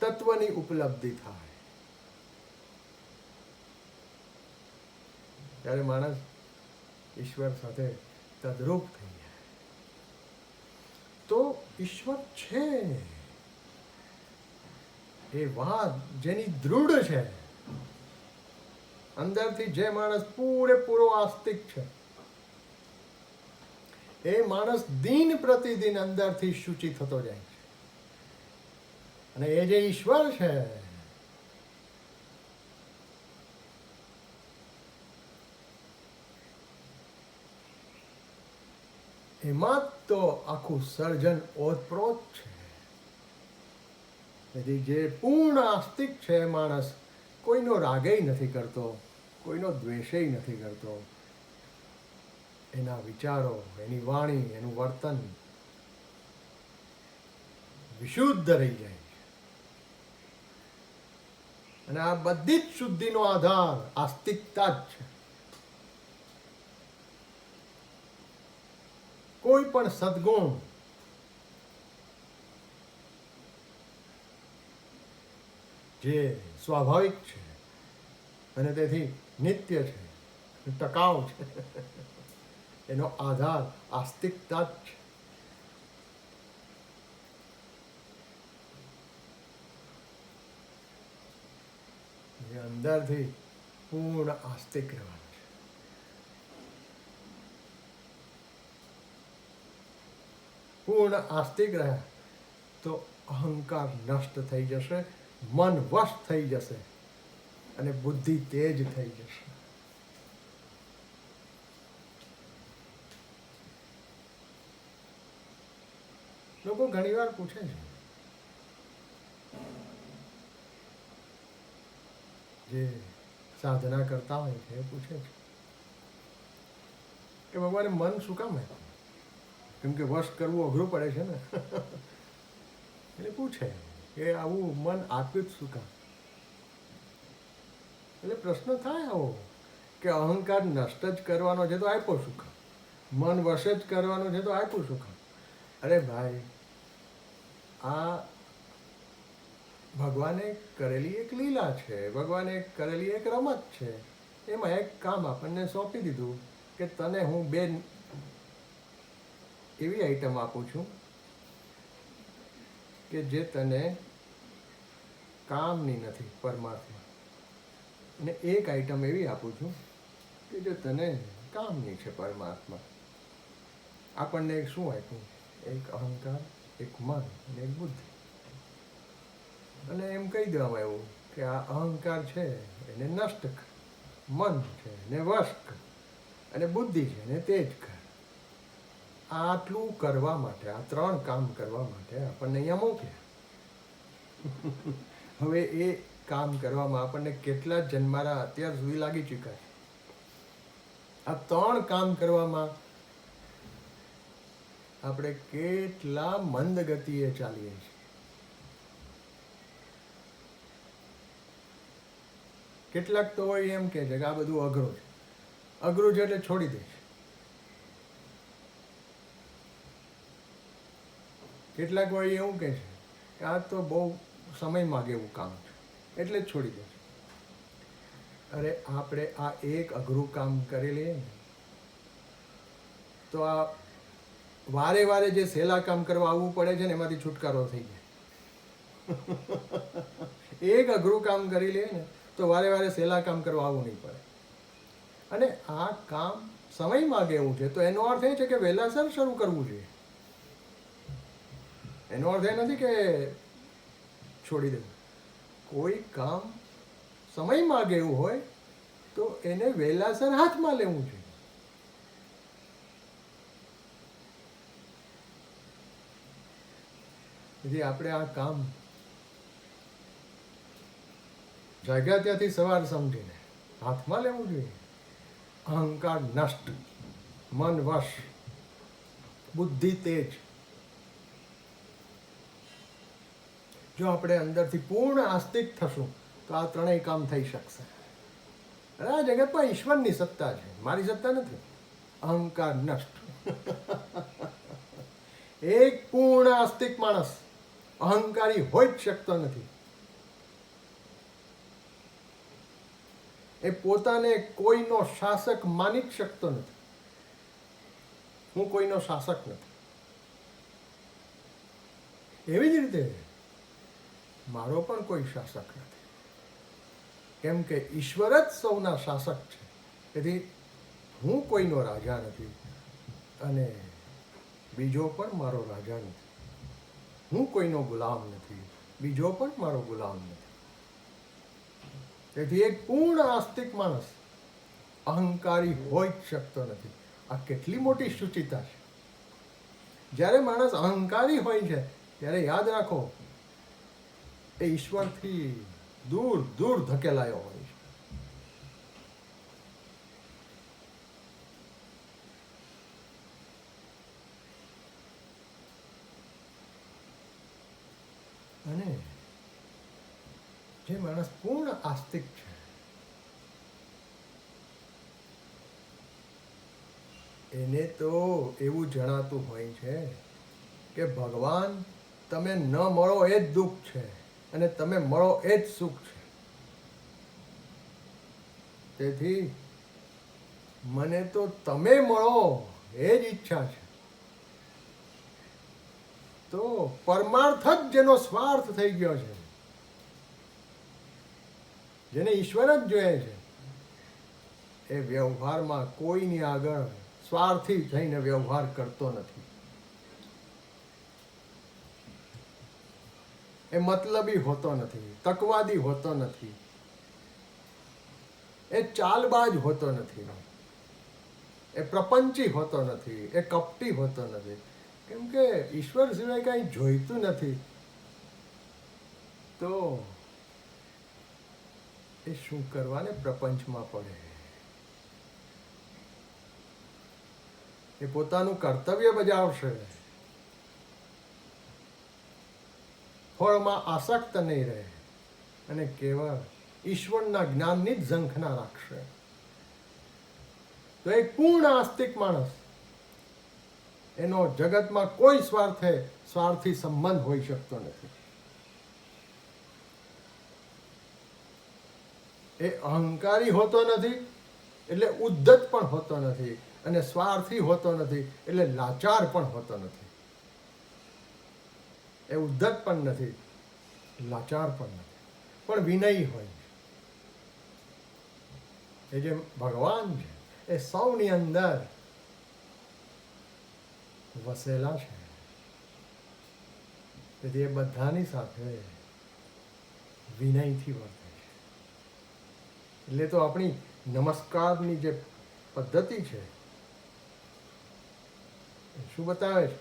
તત્વની ઉપલબ્ધિ થાય. ત્યારે માણસ ઈશ્વર સાથે તદરૂપ થઈ જાય. તો ઈશ્વર છે એ વાત જેની દૃઢ છે, અંદરથી જે માણસ પૂરેપૂરો આસ્તિક છે, એ માણસ દિન પ્રતિદિન અંદરથી શુચિ થતો જાય છે. અને એ જે ઈશ્વર છે એમાં તો આખું સર્જન ઓતપ્રોત છે. તેથી જે પૂર્ણ આસ્તિક છે માણસ કોઈનો રાગેય નથી કરતો, કોઈનો દ્વેષેય નથી કરતો. એના વિચારો, એની વાણી, એનું વર્તન વિશુદ્ધ રહી જાય છે. અને આ બધી જ શુદ્ધિનો આધાર આસ્તિકતા જ છે. કોઈ પણ સદગુણ જે સ્વાભાવિક છે અને તેથી નિત્ય છે, ટકાઉ છે, એનો આધાર આસ્તિકતા જ છે. જે અંદરથી પૂર્ણ આસ્તિક રહેવાનું છે. પૂર્ણ આસ્તિક રહ્યા તો અહંકાર નષ્ટ થઈ જશે, મન વશ થઈ જશે અને બુદ્ધિ તેજ થઈ જશે. લોકો ઘણીવાર પૂછે છે, જે સાધના કરતા હોય છે એ પૂછે છે કે ભગવાને મન શું કામ આપ્યું? કેમ કે વશ કરવું અઘરું પડે છે ને. એટલે પૂછે કે આવું મન આપ્યું જ શું કામ? એટલે પ્રશ્ન થાય આવો કે અહંકાર નષ્ટ જ કરવાનો છે તો આપ્યો શું કામ? મન વશ જ કરવાનું છે તો આપ્યું શું કામ? અરે ભાઈ, આ ભગવાને કરેલી એક લીલા છે, ભગવાને કરેલી એક રમત છે. એમાં એક કામ આપણને સોંપી દીધું કે તને હું બે એવી આઈટમ આપું છું કે જે તને કામની નથી પરમાર્થમાં, અને એક આઈટમ એવી આપું છું કે જે તને કામની છે પરમાત્મા. આપણને શું આપ્યું? એક અહંકાર, એક મન અને એક બુદ્ધિ. અને એમ કહી દેવામાં આવ્યું કે આ અહંકાર છે એને નષ્ટ કર, મન છે એને વશ કર, અને બુદ્ધિ છે એને તેજ કર. આટલું કરવા માટે, આ 3 કામ કરવા માટે આપણને અહીંયા મોકલ્યા. હવે એ કામ કરવામાં આપણને કેટલા જન્મારા અત્યાર સુધી લાગી ચૂક્યા છે. આ 3 કામ કરવામાં આપણે કેટલા મંદ ગતિએ ચાલીએ છીએ. કેટલાક તો હોય એમ કે છે કે આ બધું અઘરું છે, અઘરું છે એટલે છોડી દે છે. કેટલાક હોય એવું કહે છે કે આ તો બહુ સમય માગે એવું કામ છે એટલે જ છોડી દે છે. અરે આપણે આ એક અઘરું કામ કરી લઈએ ને તો આ વારે વારે જે સહેલા કામ કરવા આવવું પડે છે ને એમાંથી છુટકારો થઈ જાય. એક અઘરું કામ કરી લઈએ ને તો વારે વારે સહેલા કામ કરવા આવવું નહીં પડે. અને આ કામ સમય માગે એવું છે તો એનો અર્થ એ છે કે વહેલાસર શરૂ કરવું જોઈએ. એનો અર્થ એ નથી કે છોડી દેવું. કોઈ કામ સમય માગે એવું હોય તો એને વહેલાસર હાથમાં લેવું જોઈએ. તેથી આપણે આ કામ જાગ્યા ત્યાંથી સવાર સમજીને હાથમાં લેવું જોઈએ. અહંકાર નષ્ટ, મન વશ, બુદ્ધિ તેજ. જો આપણે અંદરથી પૂર્ણ આસ્તિક થશું તો આ 3 કામ થઈ શકશે. અને આ જગતમાં ઈશ્વરની સત્તા છે, મારી સત્તા નથી. અહંકાર નષ્ટ. એક પૂર્ણ આસ્તિક માણસ અહંકારી હોય જ શકતો નથી. એ પોતાને કોઈનો શાસક માની જ શકતો નથી. હું કોઈનો શાસક નથી. એવી જ રીતે મારો પણ કોઈ શાસક નથી. કેમ કે ઈશ્વર જ સૌના શાસક છે. તેથી હું કોઈનો રાજા નથી અને બીજો પણ મારો રાજા નથી. હું કોઈનો ગુલામ નથી, બીજો પણ મારો ગુલામ નથી. તેથી એક પૂર્ણ આસ્તિક માણસ અહંકારી હોય જ શકતો નથી. આ કેટલી મોટી સૂચિતા છે. જ્યારે માણસ અહંકારી હોય છે ત્યારે યાદ રાખો એ ઈશ્વરથી દૂર દૂર ધકેલાયો હોય છે. અને જે માણસ પૂર્ણ આસ્તિક છે એને તો એવું જણાતું હોય છે કે ભગવાન તમે ન મળો એ જ દુઃખ છે અને તમે મળો એ જ સુખ છે. તેથી મને તો તમે મળો એ જ ઈચ્છા છે. તો પરમાર્થ જ જેનો સ્વાર્થ થઈ ગયો છે, જેને ઈશ્વર જ જોઈએ છે, એ વ્યવહારમાં કોઈની આગળ સ્વાર્થી થઈને વ્યવહાર કરતો નથી. એ મતલબી હોતો નથી, તકવાદી હોતો નથી, એ ચાલબાજ હોતો નથી, એ પ્રપંચી હોતો નથી, એ કપટી હોતો નથી. કેમ કે ઈશ્વર સિવાય કાંઈ જોઈતું નથી તો એ શું કરવાને પ્રપંચમાં પડે. એ પોતાનું કર્તવ્ય બજાવશે, ફળમાં આસક્ત નહીં રહે અને કેવળ ઈશ્વરના જ્ઞાનની જ ઝંખના રાખશે. તો એક પૂર્ણ આસ્તિક માણસ એનો જગતમાં કોઈ સ્વાર્થી સંબંધ હોઈ શકતો નથી. એ અહંકારી હોતો નથી એટલે ઉદ્ધત પણ હોતો નથી અને સ્વાર્થી હોતો નથી એટલે લાચાર પણ હોતો નથી. એ ઉદ્ધત પણ નથી, લાચાર પણ નથી, પણ વિનયી હોય. એ જે ભગવાન છે એ સૌની અંદર વસેલા છે. તેથી એ બધાની સાથે વિનયથી વર્તે છે. એટલે તો આપણી નમસ્કારની જે પદ્ધતિ છે શું બતાવે છે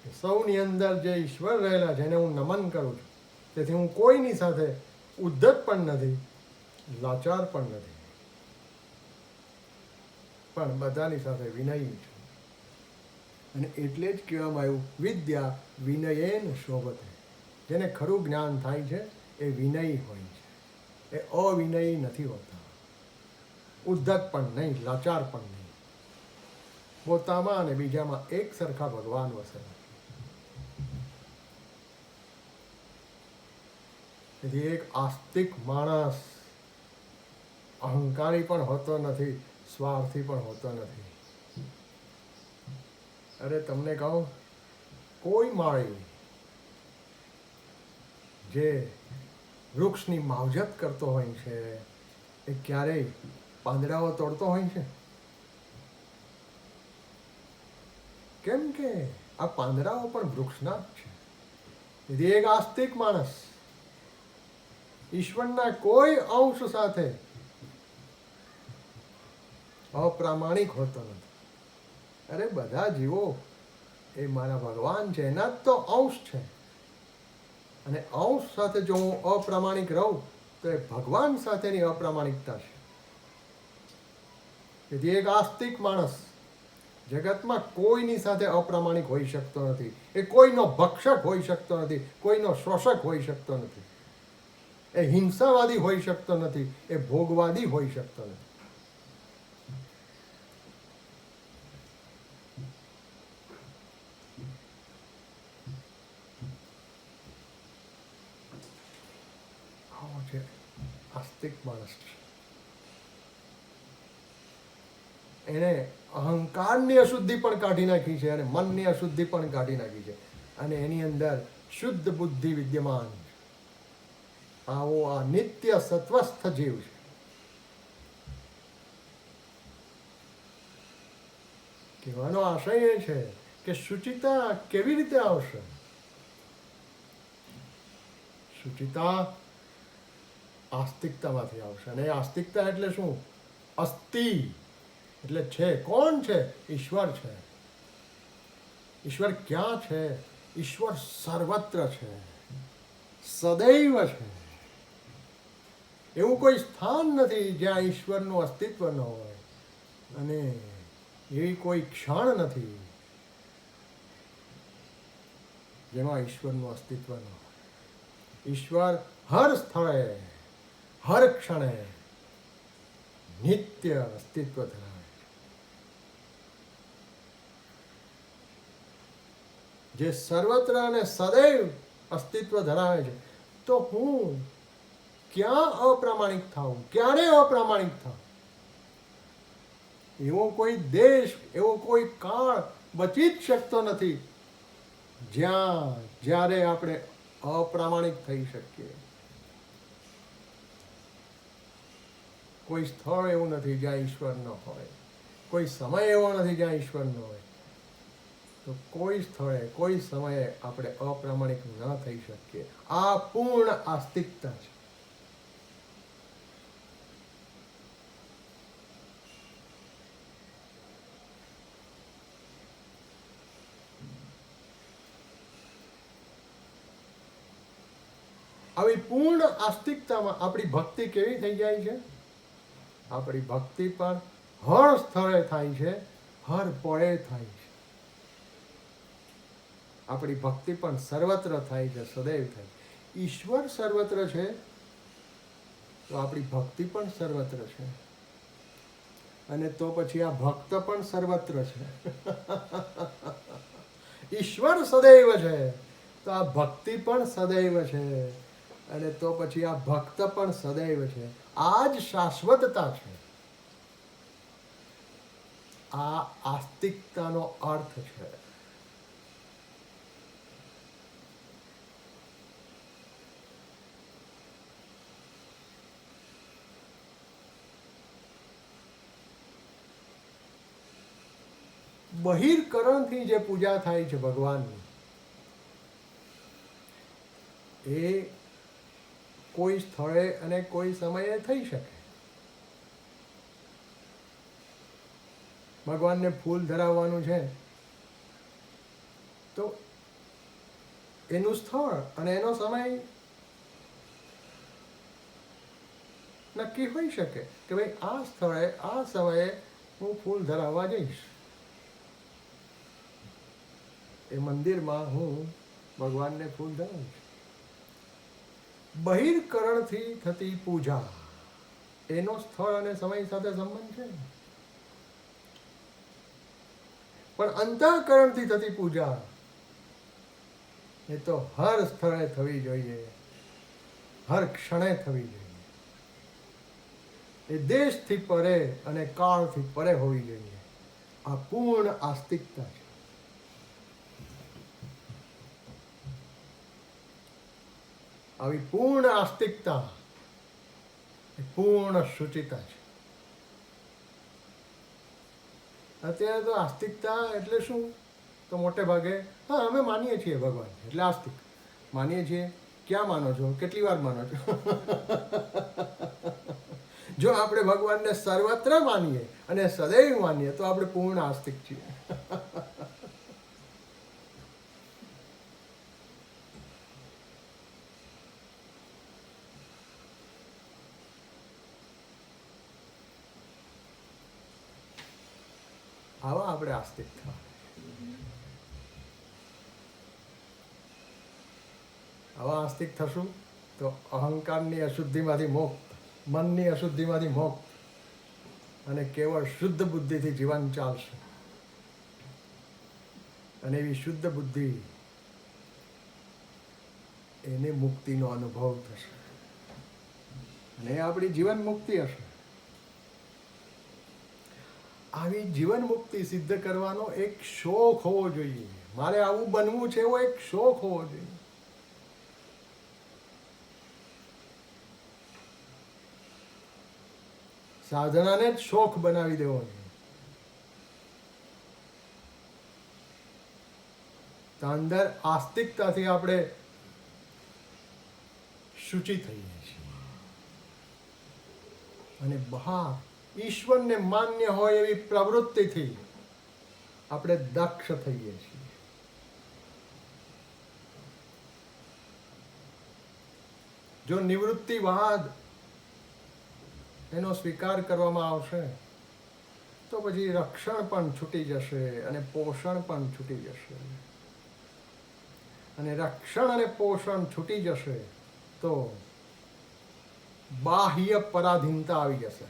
કે સૌની અંદર જે ઈશ્વર રહેલા છે એને હું નમન કરું છું. તેથી હું કોઈની સાથે ઉદ્ધત પણ નથી, લાચાર પણ નથી, પણ બધાની સાથે વિનયી છું. અને એટલે જ કહેવામાં આવ્યું વિદ્યા વિનયેન શોભતે. જેને ખરું જ્ઞાન થાય છે એ વિનયી હોય છે, એ અવિનયી નથી હોતા, ઉદ્ધત પણ નહીં, લાચાર પણ નહીં. પોતામાં અને બીજામાં એક સરખા ભગવાન વસેલા. તેથી એક આસ્તિક માણસ અહંકારી પણ હોતો નથી, સ્વાર્થી પણ હોતો નથી. અરે તમને કહું, કોઈ માળી જે વૃક્ષની માવજત કરતો હોય છે એ ક્યારેય પાંદડાઓ તોડતો હોય છે? કેમ કે આ પાંદડાઓ પણ વૃક્ષના જ છે. તેથી એક આસ્તિક માણસ ઈશ્વરના કોઈ અંશ સાથે અપ્રામાણિક હોતો નથી. અરે બધા જીવો એ મારા ભગવાન છે, એના જ તો અંશ છે. અને અંશ સાથે જો હું અપ્રામાણિક રહું તો એ ભગવાન સાથેની અપ્રામાણિકતા છે. તેથી એક આસ્તિક માણસ જગતમાં કોઈની સાથે અપ્રામાણિક હોઈ શકતો નથી. એ કોઈનો ભક્ષક હોઈ શકતો નથી, કોઈનો શોષક હોઈ શકતો નથી, એ હિંસાવાદી હોઈ શકતો નથી, એ ભોગવાદી હોઈ શકતો નથી. આવો છે આસ્તિક માણસ છે. એને અહંકારની અશુદ્ધિ પણ કાઢી નાખી છે અને મનની અશુદ્ધિ પણ કાઢી નાખી છે અને એની અંદર શુદ્ધ બુદ્ધિ વિદ્યમાન છે. આવો આ નિત્ય સત્વસ્થ જીવ છે. કહેવાનો આશય એ છે કે શુચિતા કેવી રીતે આવશે? શુચિતા આસ્તિકતામાંથી આવશે. અને આસ્તિકતા એટલે શું? અસ્તિ એટલે છે. કોણ છે? ઈશ્વર છે. ઈશ્વર ક્યાં છે? ઈશ્વર સર્વત્ર છે, સદૈવ છે. એવું કોઈ સ્થાન નથી જ્યાં ઈશ્વરનું અસ્તિત્વ ન હોય, અને એવી કોઈ ક્ષણ નથી જેમાં ઈશ્વરનું અસ્તિત્વ ન હોય. ઈશ્વર હર સ્થળે હર ક્ષણે નિત્ય અસ્તિત્વ ધરાવે છે. જે સર્વત્ર અને સદૈવ અસ્તિત્વ ધરાવે છે, તો હું ક્યાં અપ્રામાણિક થાઉં? ક્યારે અપ્રામાણિક થાઉં? એવો કોઈ દેશ, એવો કોઈ કાળ બચી જ શકતો નથી જ્યારે આપણે અપ્રામાણિક થઈ શકીએ. કોઈ સ્થળ એવું નથી જ્યાં ઈશ્વર ન હોય, કોઈ સમય એવો નથી જ્યાં ઈશ્વર ન હોય. તો કોઈ સ્થળે કોઈ સમયે આપણે અપ્રામાણિક ન થઈ શકીએ. આ પૂર્ણ આસ્તિકતા છે. આવી પૂર્ણ આસ્તિકતામાં આપણી ભક્તિ કેવી થઈ જાય છે? આપણી ભક્તિ પણ હર સ્થળે થાય છે, હર પળે થાય છે. આપણી ભક્તિ પણ સર્વત્ર થાય છે, સદૈવ થાય. ઈશ્વર સર્વત્ર છે તો આપણી ભક્તિ પણ સર્વત્ર છે, અને તો પછી આ ભક્ત પણ સર્વત્ર છે. ઈશ્વર સદૈવ છે તો આ ભક્તિ પણ સદૈવ છે, અને તો પછી આ ભક્ત પણ સદૈવ છે. આ જ શાશ્વતતા છે. આ આસ્તિકતાનો અર્થ છે. બહિર્કરણથી જે પૂજા થાય છે ભગવાનની, એ કોઈ સ્થળે અને કોઈ સમયે થઈ શકે. ભગવાનને ફૂલ ધરાવવાનું છે તો એનું સ્થળ અને એનો સમય નક્કી હોઈ શકે કે ભાઈ આ સ્થળે આ સમયે હું ફૂલ ધરાવવા જઈશ, એ મંદિરમાં હું ભગવાનને ફૂલ ધરાવીશ. બહિર્કરણથી થતી પૂજા એનો સ્થળ અને સમય સાથે સંબંધ છે, પણ અંતઃકરણથી થતી પૂજા એ તો હર સ્થળે થવી જોઈએ, હર ક્ષણે થવી જોઈએ. એ દેશથી પરે અને કાળથી પરે હોવી જોઈએ. આ પૂર્ણ આસ્તિકતા છે. આવી પૂર્ણ આસ્તિકતા એ પૂર્ણ શુચિતા છે. અત્યારે તો આસ્તિકતા એટલે શું? તો મોટે ભાગે હા અમે માનીએ છીએ ભગવાન એટલે આસ્તિક. માનીએ છીએ, ક્યાં માનો છો, કેટલી વાર માનો છો? જો આપણે ભગવાનને સર્વત્ર માનીએ અને સદૈવ માનીએ તો આપણે પૂર્ણ આસ્તિક છીએ. આવા આપણે આસ્તિક થવા. આવા આસ્તિક થશું તો અહંકારની અશુદ્ધિમાંથી મુક્ત, મનની અશુદ્ધિમાંથી મુક્ત અને કેવળ શુદ્ધ બુદ્ધિથી જીવન ચાલશે. અને એવી શુદ્ધ બુદ્ધિ એને મુક્તિનો અનુભવ થશે અને એ આપણી જીવન મુક્તિ હશે. આવી જીવન મુક્તિ સિદ્ધ કરવાનો એક શોખ હોવો જોઈએ. મારે આવું બનવું છે એવો એક શોખ હોવો જોઈએ. સાધનાને જ શોખ બનાવી દેવો જોઈએ. તો અંદર આસ્તિકતાથી આપણે શુચિ થઈએ છીએ અને બહાર ઈશ્વરને માન્ય હોય એવી પ્રવૃત્તિથી આપણે દક્ષ થઈએ છીએ. જો નિવૃત્તિવાદ એનો સ્વીકાર કરવામાં આવશે તો પછી રક્ષણ પણ છૂટી જશે અને પોષણ પણ છૂટી જશે. અને રક્ષણ અને પોષણ છૂટી જશે તો બાહ્ય પરાધીનતા આવી જશે.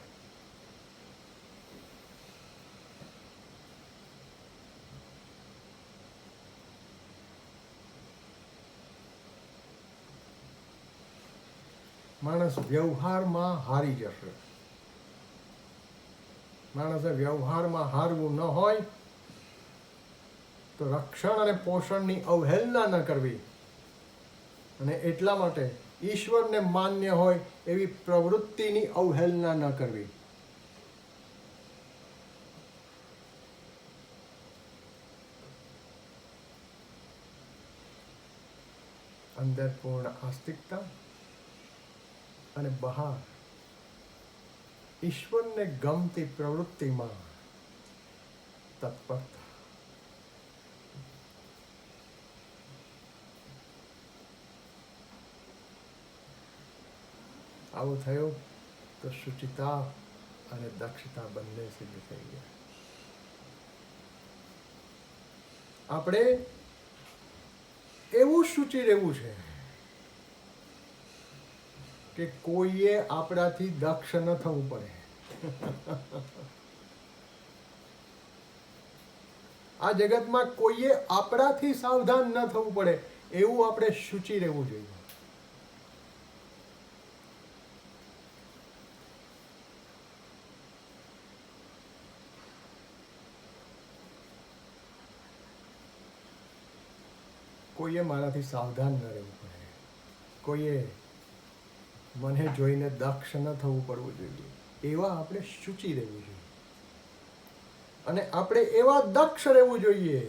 માણસ વ્યવહારમાં હારી જશે. માણસે વ્યવહારમાં હારવું ન હોય તો રક્ષણ અને પોષણની અવહેલના ન કરવી અને એટલા માટે ઈશ્વરને માન્ય હોય એવી પ્રવૃત્તિની અવહેલના ન કરવી. અંદર પૂર્ણ આસ્તિકતા અને બહાર ઈશ્વરને ગમતી પ્રવૃત્તિમાં તત્પરતા. આવું થયું તો શુચિતા અને દક્ષતા બંને સિદ્ધ થઈ ગયા. આપણે એવું શુચિ રહેવું છે કે કોઈએ આપણાથી દક્ષ ન થવું પડે. આ જગતમાં કોઈએ આપણાથી સાવધાન ન થવું પડે એવું આપણે શુચિ રહેવું જોઈએ. કોઈએ મારાથી સાવધાન ન રહેવું પડે, કોઈએ મને જોઈને દક્ષ ન થવું પડવું જોઈએ. એવા આપણે શુચિ રહેવું જોઈએ અને આપણે એવા દક્ષ રહેવું જોઈએ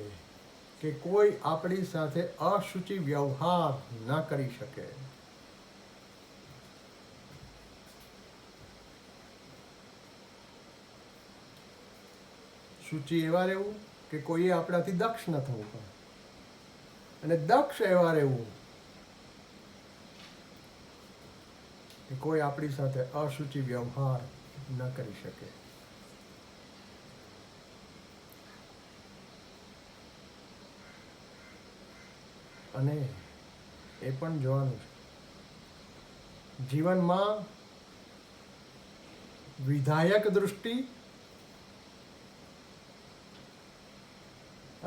કે કોઈ આપણી સાથે અશુચિ વ્યવહાર ન કરી શકે. શુચિ એવા રહેવું કે કોઈએ આપણાથી દક્ષ ન થવું પડે. અને દક્ષ એવા રહેવું કે કોઈ આપણી સાથે અશુચિ વ્યવહાર ન કરી શકે. અને એ પણ જોવાનું છે જીવનમાં વિધાયક દૃષ્ટિ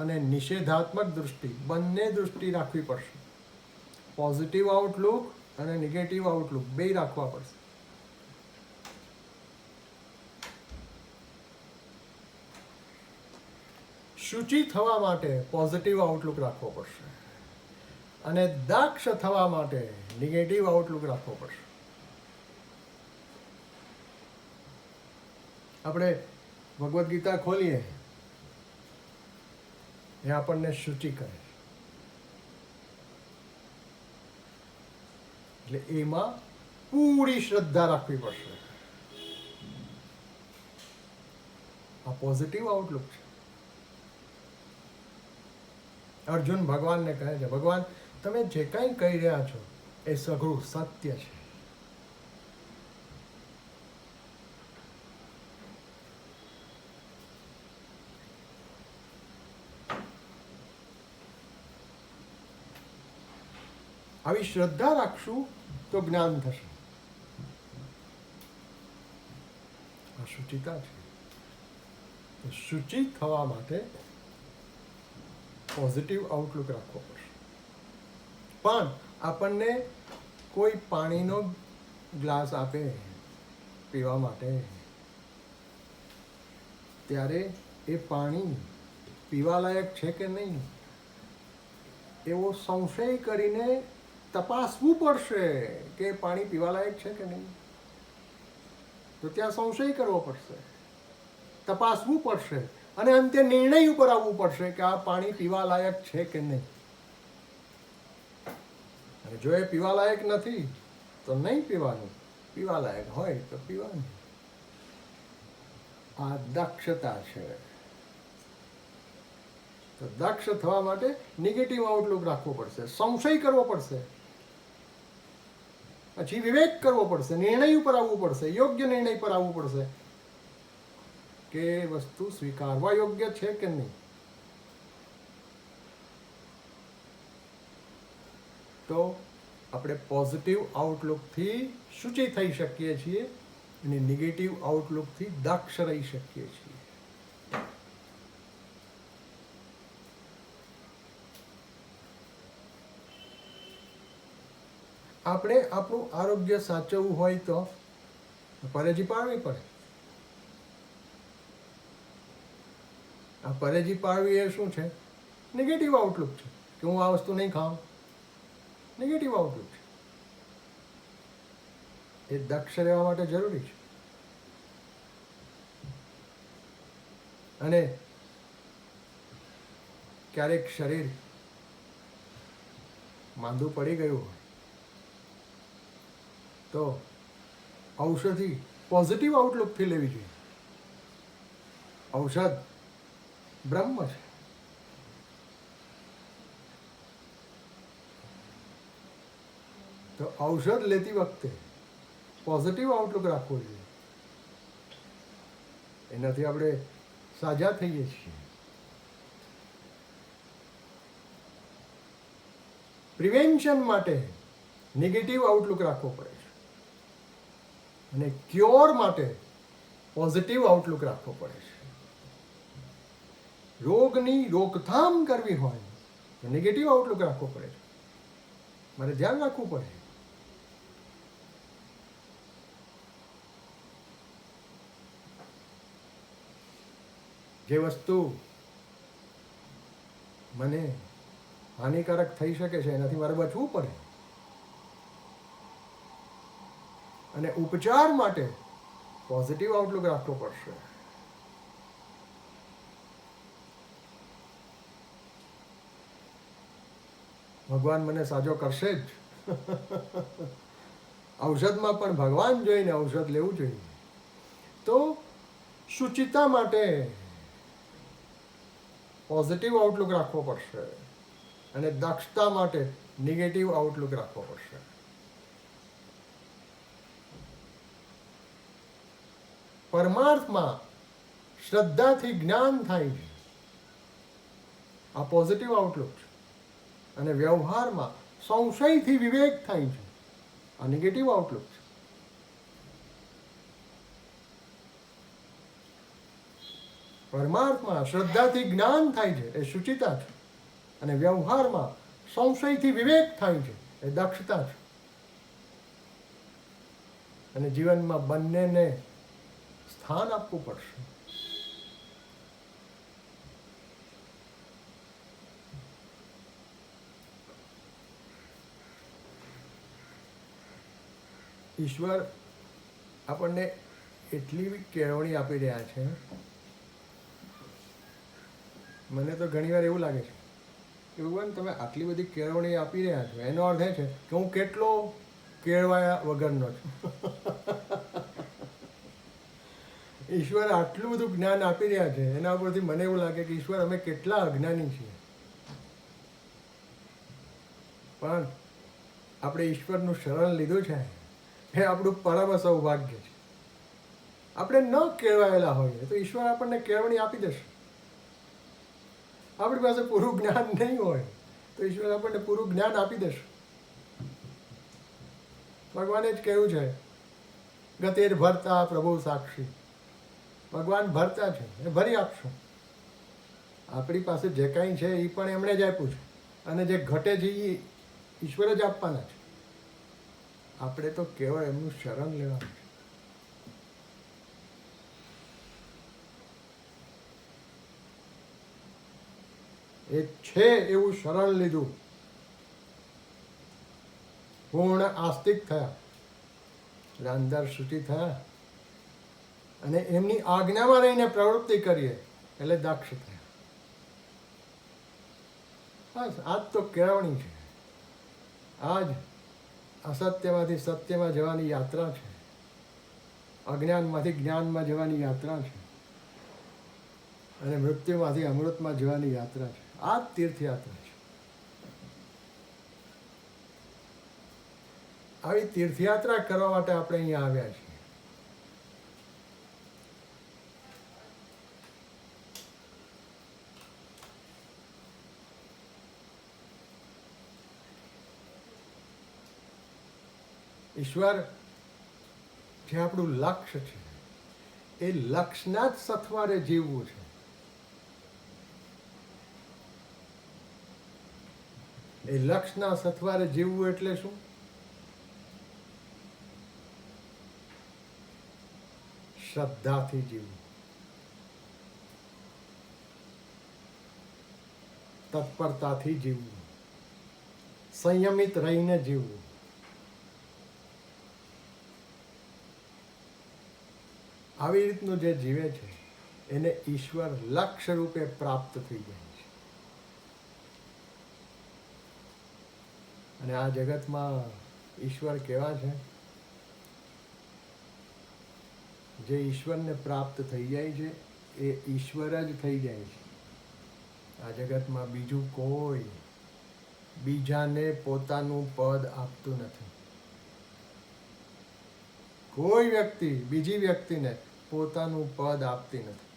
અને નિષેધાત્મક દૃષ્ટિ બંને દૃષ્ટિ રાખવી પડશે. પોઝિટિવ આઉટલુક અને નેગેટિવ આઉટલુક બે રાખવા પડશે. શુચિ થવા માટે પોઝિટિવ આઉટલુક રાખવો પડશે અને દક્ષ થવા માટે નેગેટિવ આઉટલુક રાખવો પડશે. આપણે ભગવદ્ ગીતા ખોલીએ એ આપણને શુચિ કરે એટલે એમાં પૂરી શ્રદ્ધા રાખવી પડશે. આ પોઝિટિવ આઉટલુક છે. અર્જુન ભગવાનને કહે છે, ભગવાન તમે જે કંઈ કહી રહ્યા છો એ સઘળું સત્ય છે. આવી શ્રદ્ધા રાખશું તો જ્ઞાન થશે. આ શુચિતા છે. શુચિ થવા માટે પોઝિટિવ આઉટલુક રાખવો પડશે. પણ આપણને કોઈ પાણીનો ગ્લાસ આપે પીવા માટે ત્યારે એ પાણી પીવાલાયક છે કે નહીં એવો સંશય કરીને તપાસવું પડશે કે પાણી પીવાલાયક છે કે નહીં. તો ત્યાં સંશય કરવો પડશે, તપાસવું પડશે અને અંતે નિર્ણય ઉપર આવવું પડશે કે આ પાણી પીવાલાયક છે કે નહીં. અને જો એ પીવાલાયક નથી તો નહીં પીવાનું, પીવાલાયક હોય તો પીવાનું. આ દક્ષતા છે. તો દક્ષ થવા માટે નેગેટિવ આઉટલુક રાખવો પડશે, સંશય કરવો પડશે, પછી વિવેક કરવો પડશે, નિર્ણય ઉપર આવવું પડશે, યોગ્ય નિર્ણય પર આવવું પડશે કે વસ્તુ સ્વીકારવા યોગ્ય છે કે નહીં. તો આપણે પોઝિટિવ આઉટલુકથી શુચિ થઈ શકીએ છીએ અને નેગેટિવ આઉટલુકથી દક્ષ રહી શકીએ છીએ. આપણે આપણું આરોગ્ય સાચવવું હોય તો પરેજી પાળવી પડે. આ પરેજી પાળવી એ શું છે? નેગેટિવ આઉટલુક છે કે હું આ વસ્તુ નહીં ખાઉં. નેગેટિવ આઉટલુક છે. એ દક્ષ રહેવા માટે જરૂરી છે. અને ક્યારેક શરીર માંદું પડી ગયું હોય તો ઔષધિ પોઝિટિવ આઉટલુકથી લેવી જોઈએ. ઔષધ બ્રહ્મ છે. તો ઔષધ લેતી વખતે પોઝિટિવ આઉટલુક રાખવો જોઈએ. એનાથી આપણે સાજા થઈએ છીએ. પ્રિવેન્શન માટે નેગેટિવ આઉટલુક રાખવો પડે છે અને ક્યોર માટે પોઝિટિવ આઉટલુક રાખવો પડે છે. રોગની રોકથામ કરવી હોય તો નેગેટિવ આઉટલુક રાખવો પડે છે. મારે ધ્યાન રાખવું પડે. જે વસ્તુ મને હાનિકારક થઈ શકે છે એનાથી મારે બચવું પડે. અને ઉપચાર માટે પોઝિટિવ આઉટલુક રાખવો પડશે. ભગવાન મને સાજો કરશે જ. ઔષધમાં પણ ભગવાન જોઈને ઔષધ લેવું જોઈએ. તો શુચિતા માટે પોઝિટિવ આઉટલુક રાખવો પડશે. અને દક્ષતા માટે નેગેટિવ આઉટલુક રાખવો પડશે. પરમાર્થમાં શ્રદ્ધાથી જ્ઞાન થાય છે, આ પોઝિટિવ આઉટલુક છે. અને વ્યવહારમાં સંશયથી વિવેક થાય છે, આ નેગેટિવ આઉટલુક છે. પરમાર્થમાં શ્રદ્ધાથી જ્ઞાન થાય છે, એ શુચિતા છે. અને વ્યવહારમાં સંશયથી વિવેક થાય છે, એ દક્ષતા છે. અને જીવનમાં બંનેને સ્થાન આપવું પડશે. ઈશ્વર આપણને એટલી કેળવણી આપી રહ્યા છે. મને તો ઘણી વાર એવું લાગે છે કે ભગવાન તમે આટલી બધી કેળવણી આપી રહ્યા છો, એનો અર્થ એ છે કે હું કેટલો કેળવાયા વગરનો છું. ઈશ્વર આટલું બધું જ્ઞાન આપી રહ્યા છે, એના ઉપરથી મને એવું લાગે કે ઈશ્વર અમે કેટલા અજ્ઞાની છીએ. પણ આપણે ઈશ્વરનું શરણ લીધું છે, એ આપણું પરમ સૌભાગ્ય છે. આપણે ન કેળવાયેલા હોઈએ તો ઈશ્વર આપણને કેળવણી આપી દેશે. આપણી પાસે પૂરું જ્ઞાન નહીં હોય તો ઈશ્વર આપણને પૂરું જ્ઞાન આપી દેશે. ભગવાને જ કહ્યું છે, ગતિર ભરતા પ્રભુ સાક્ષી. ભગવાન ભરતા છે, એ ભરી આપશે. આપણી પાસે જે કાંઈ છે એ પણ એમણે જ આપ્યું છે, અને જે ઘટે છે એ ઈશ્વર જ આપવાના છે. આપણે તો કેવળ એમનું શરણ લેવાનું છે. એ છે એવું શરણ લીધું, પૂર્ણ આસ્તિક થયા, એટલે અંદર શુચિ થયા, અને એમની આજ્ઞામાં રહીને પ્રવૃત્તિ કરીએ એટલે દક્ષ થયા. બસ આ જ તો કેળવણી છે. આ જ અસત્યમાંથી સત્યમાં જવાની યાત્રા છે, અજ્ઞાનમાંથી જ્ઞાનમાં જવાની યાત્રા છે, અને મૃત્યુમાંથી અમૃતમાં જવાની યાત્રા છે. આ જ તીર્થયાત્રા છે. આવી તીર્થયાત્રા કરવા માટે આપણે અહીંયા આવ્યા છીએ. ઈશ્વર જે આપણું લક્ષ્ય છે, એ લક્ષ્યના જ સથવારે જીવવું છે. એ લક્ષ્યના સથવારે જીવવું એટલે શું? શ્રદ્ધાથી જીવવું, તત્પરતાથી જીવવું, સંયમિત રહીને જીવવું. આવી રીતનું જે જીવે છે એને ઈશ્વર લક્ષ્ય રૂપે પ્રાપ્ત થઈ જાય છે. અને આ જગતમાં ઈશ્વર કેવા છે? જે ઈશ્વરને પ્રાપ્ત થઈ જાય છે એ ઈશ્વર જ થઈ જાય છે. આ જગતમાં બીજું કોઈ બીજાને પોતાનું પદ આપતું નથી. કોઈ વ્યક્તિ બીજી વ્યક્તિને પોતાનું પદ આપતી નથી.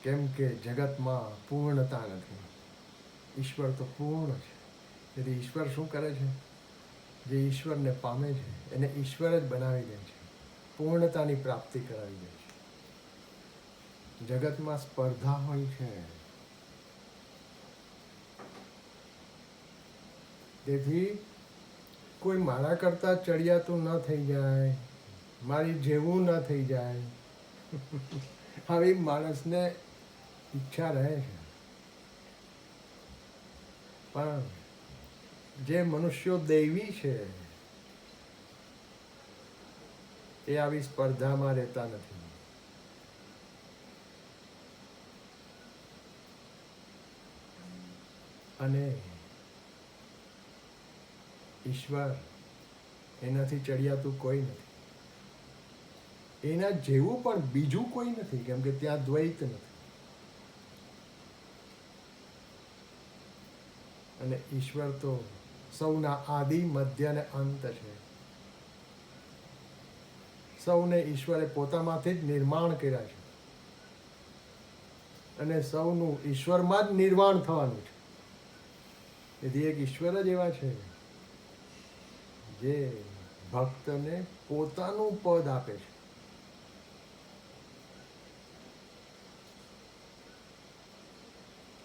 કેમ કે જગતમાં પૂર્ણતા નથી. ઈશ્વર તો પૂર્ણ છે. તેથી ઈશ્વર શું કરે છે? જે ઈશ્વરને પામે છે એને ઈશ્વર જ બનાવી દે છે, પૂર્ણતાની પ્રાપ્તિ કરાવી દે છે. જગતમાં સ્પર્ધા હોય છે. તેથી કોઈ મારા કરતાં ચડિયાતું ન થઈ જાય, મારી જેવું ન થઈ જાય, આવી માણસને ઈચ્છા રહે છે. પણ જે મનુષ્યો દૈવી છે એ આવી સ્પર્ધામાં રહેતા નથી. અને ઈશ્વર એનાથી ચડિયાતું કોઈ નથી. એના જેવું પણ બીજું કોઈ નથી, કેમ કે ત્યાં દ્વૈત નથી. અને ઈશ્વર તો સૌના આદિ મધ્ય અને અંત છે. સૌને ઈશ્વરે પોતામાંથી જ નિર્માણ કર્યા છે અને સૌનું ઈશ્વરમાં જ નિર્વાણ થવાનું છે. તેથી એક ઈશ્વર જ એવા છે જે ભક્તને પોતાનું પદ આપે છે.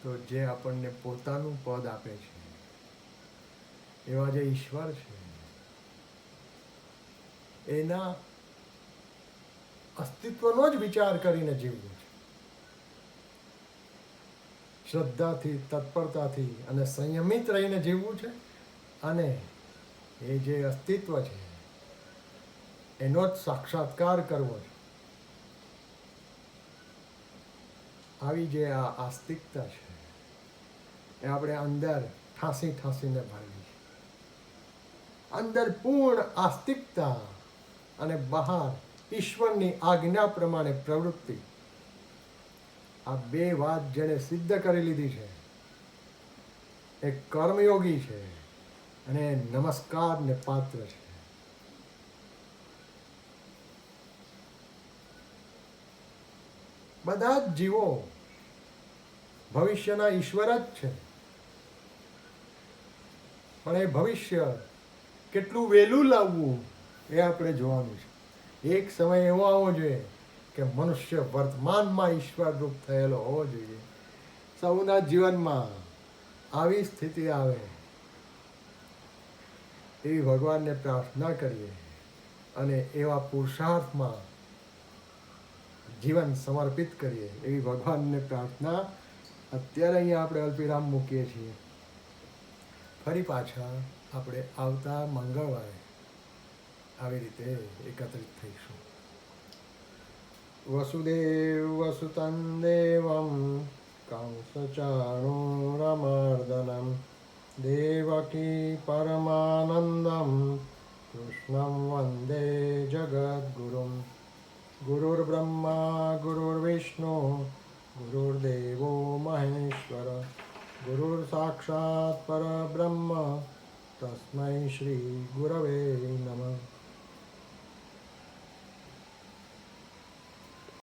તો જે આપણને પોતાનું પદ આપે છે એવા જે ઈશ્વર છે એના અસ્તિત્વનો જ વિચાર કરીને જીવવું છે. શ્રદ્ધાથી, તત્પરતાથી અને સંયમિત રહીને જીવવું છે અને એ જે અસ્તિત્વ છે એનો જ સાક્ષાત્કાર કરવો છે. આવી જે આ આસ્તિકતા છે એ આપણે અંદર ઠાંસીને ભાગી છે. અંદર પૂર્ણ આસ્તિકતા અને બહાર ઈશ્વરની આજ્ઞા પ્રમાણે પ્રવૃત્તિ, આ બે વાત જેણે સિદ્ધ કરી લીધી છે એ કર્મયોગી છે અને નમસ્કારને પાત્ર છે. બધા જ જીવો ભવિષ્યના ઈશ્વર જ છે, પણ એ ભવિષ્ય કેટલું વહેલું લાવવું એ આપણે જોવાનું છે. એક સમય એવો આવવો જોઈએ કે મનુષ્ય વર્તમાનમાં ઈશ્વર રૂપ થયેલો હોવો જોઈએ. સૌના જીવનમાં આવી સ્થિતિ આવે એવી ભગવાનને પ્રાર્થના કરીએ અને એવા પુરુષાર્થમાં જીવન સમર્પિત કરીએ એવી ભગવાનને પ્રાર્થના અત્યારે અહીંયા આપણે અલ્પિરામ મૂકીએ છીએ. ફરી પાછા આપણે આવતા મંગળવારે આવી રીતે એકત્રિત થઈશું. વસુદેવ વસુતં દેવં કંસચાણૂરમર્દનમ દેવકી પરમાનંદમ કૃષ્ણં વંદે જગદ્ગુરુમ. ગુરુર્બ્રહ્મા ગુરુર્વિષ્ણુ ગુરુર્દેવો મહેશ્વર ગુરુર સાક્ષાત પરબ્રહ્મ તસ્મૈ શ્રી ગુરવે નમઃ.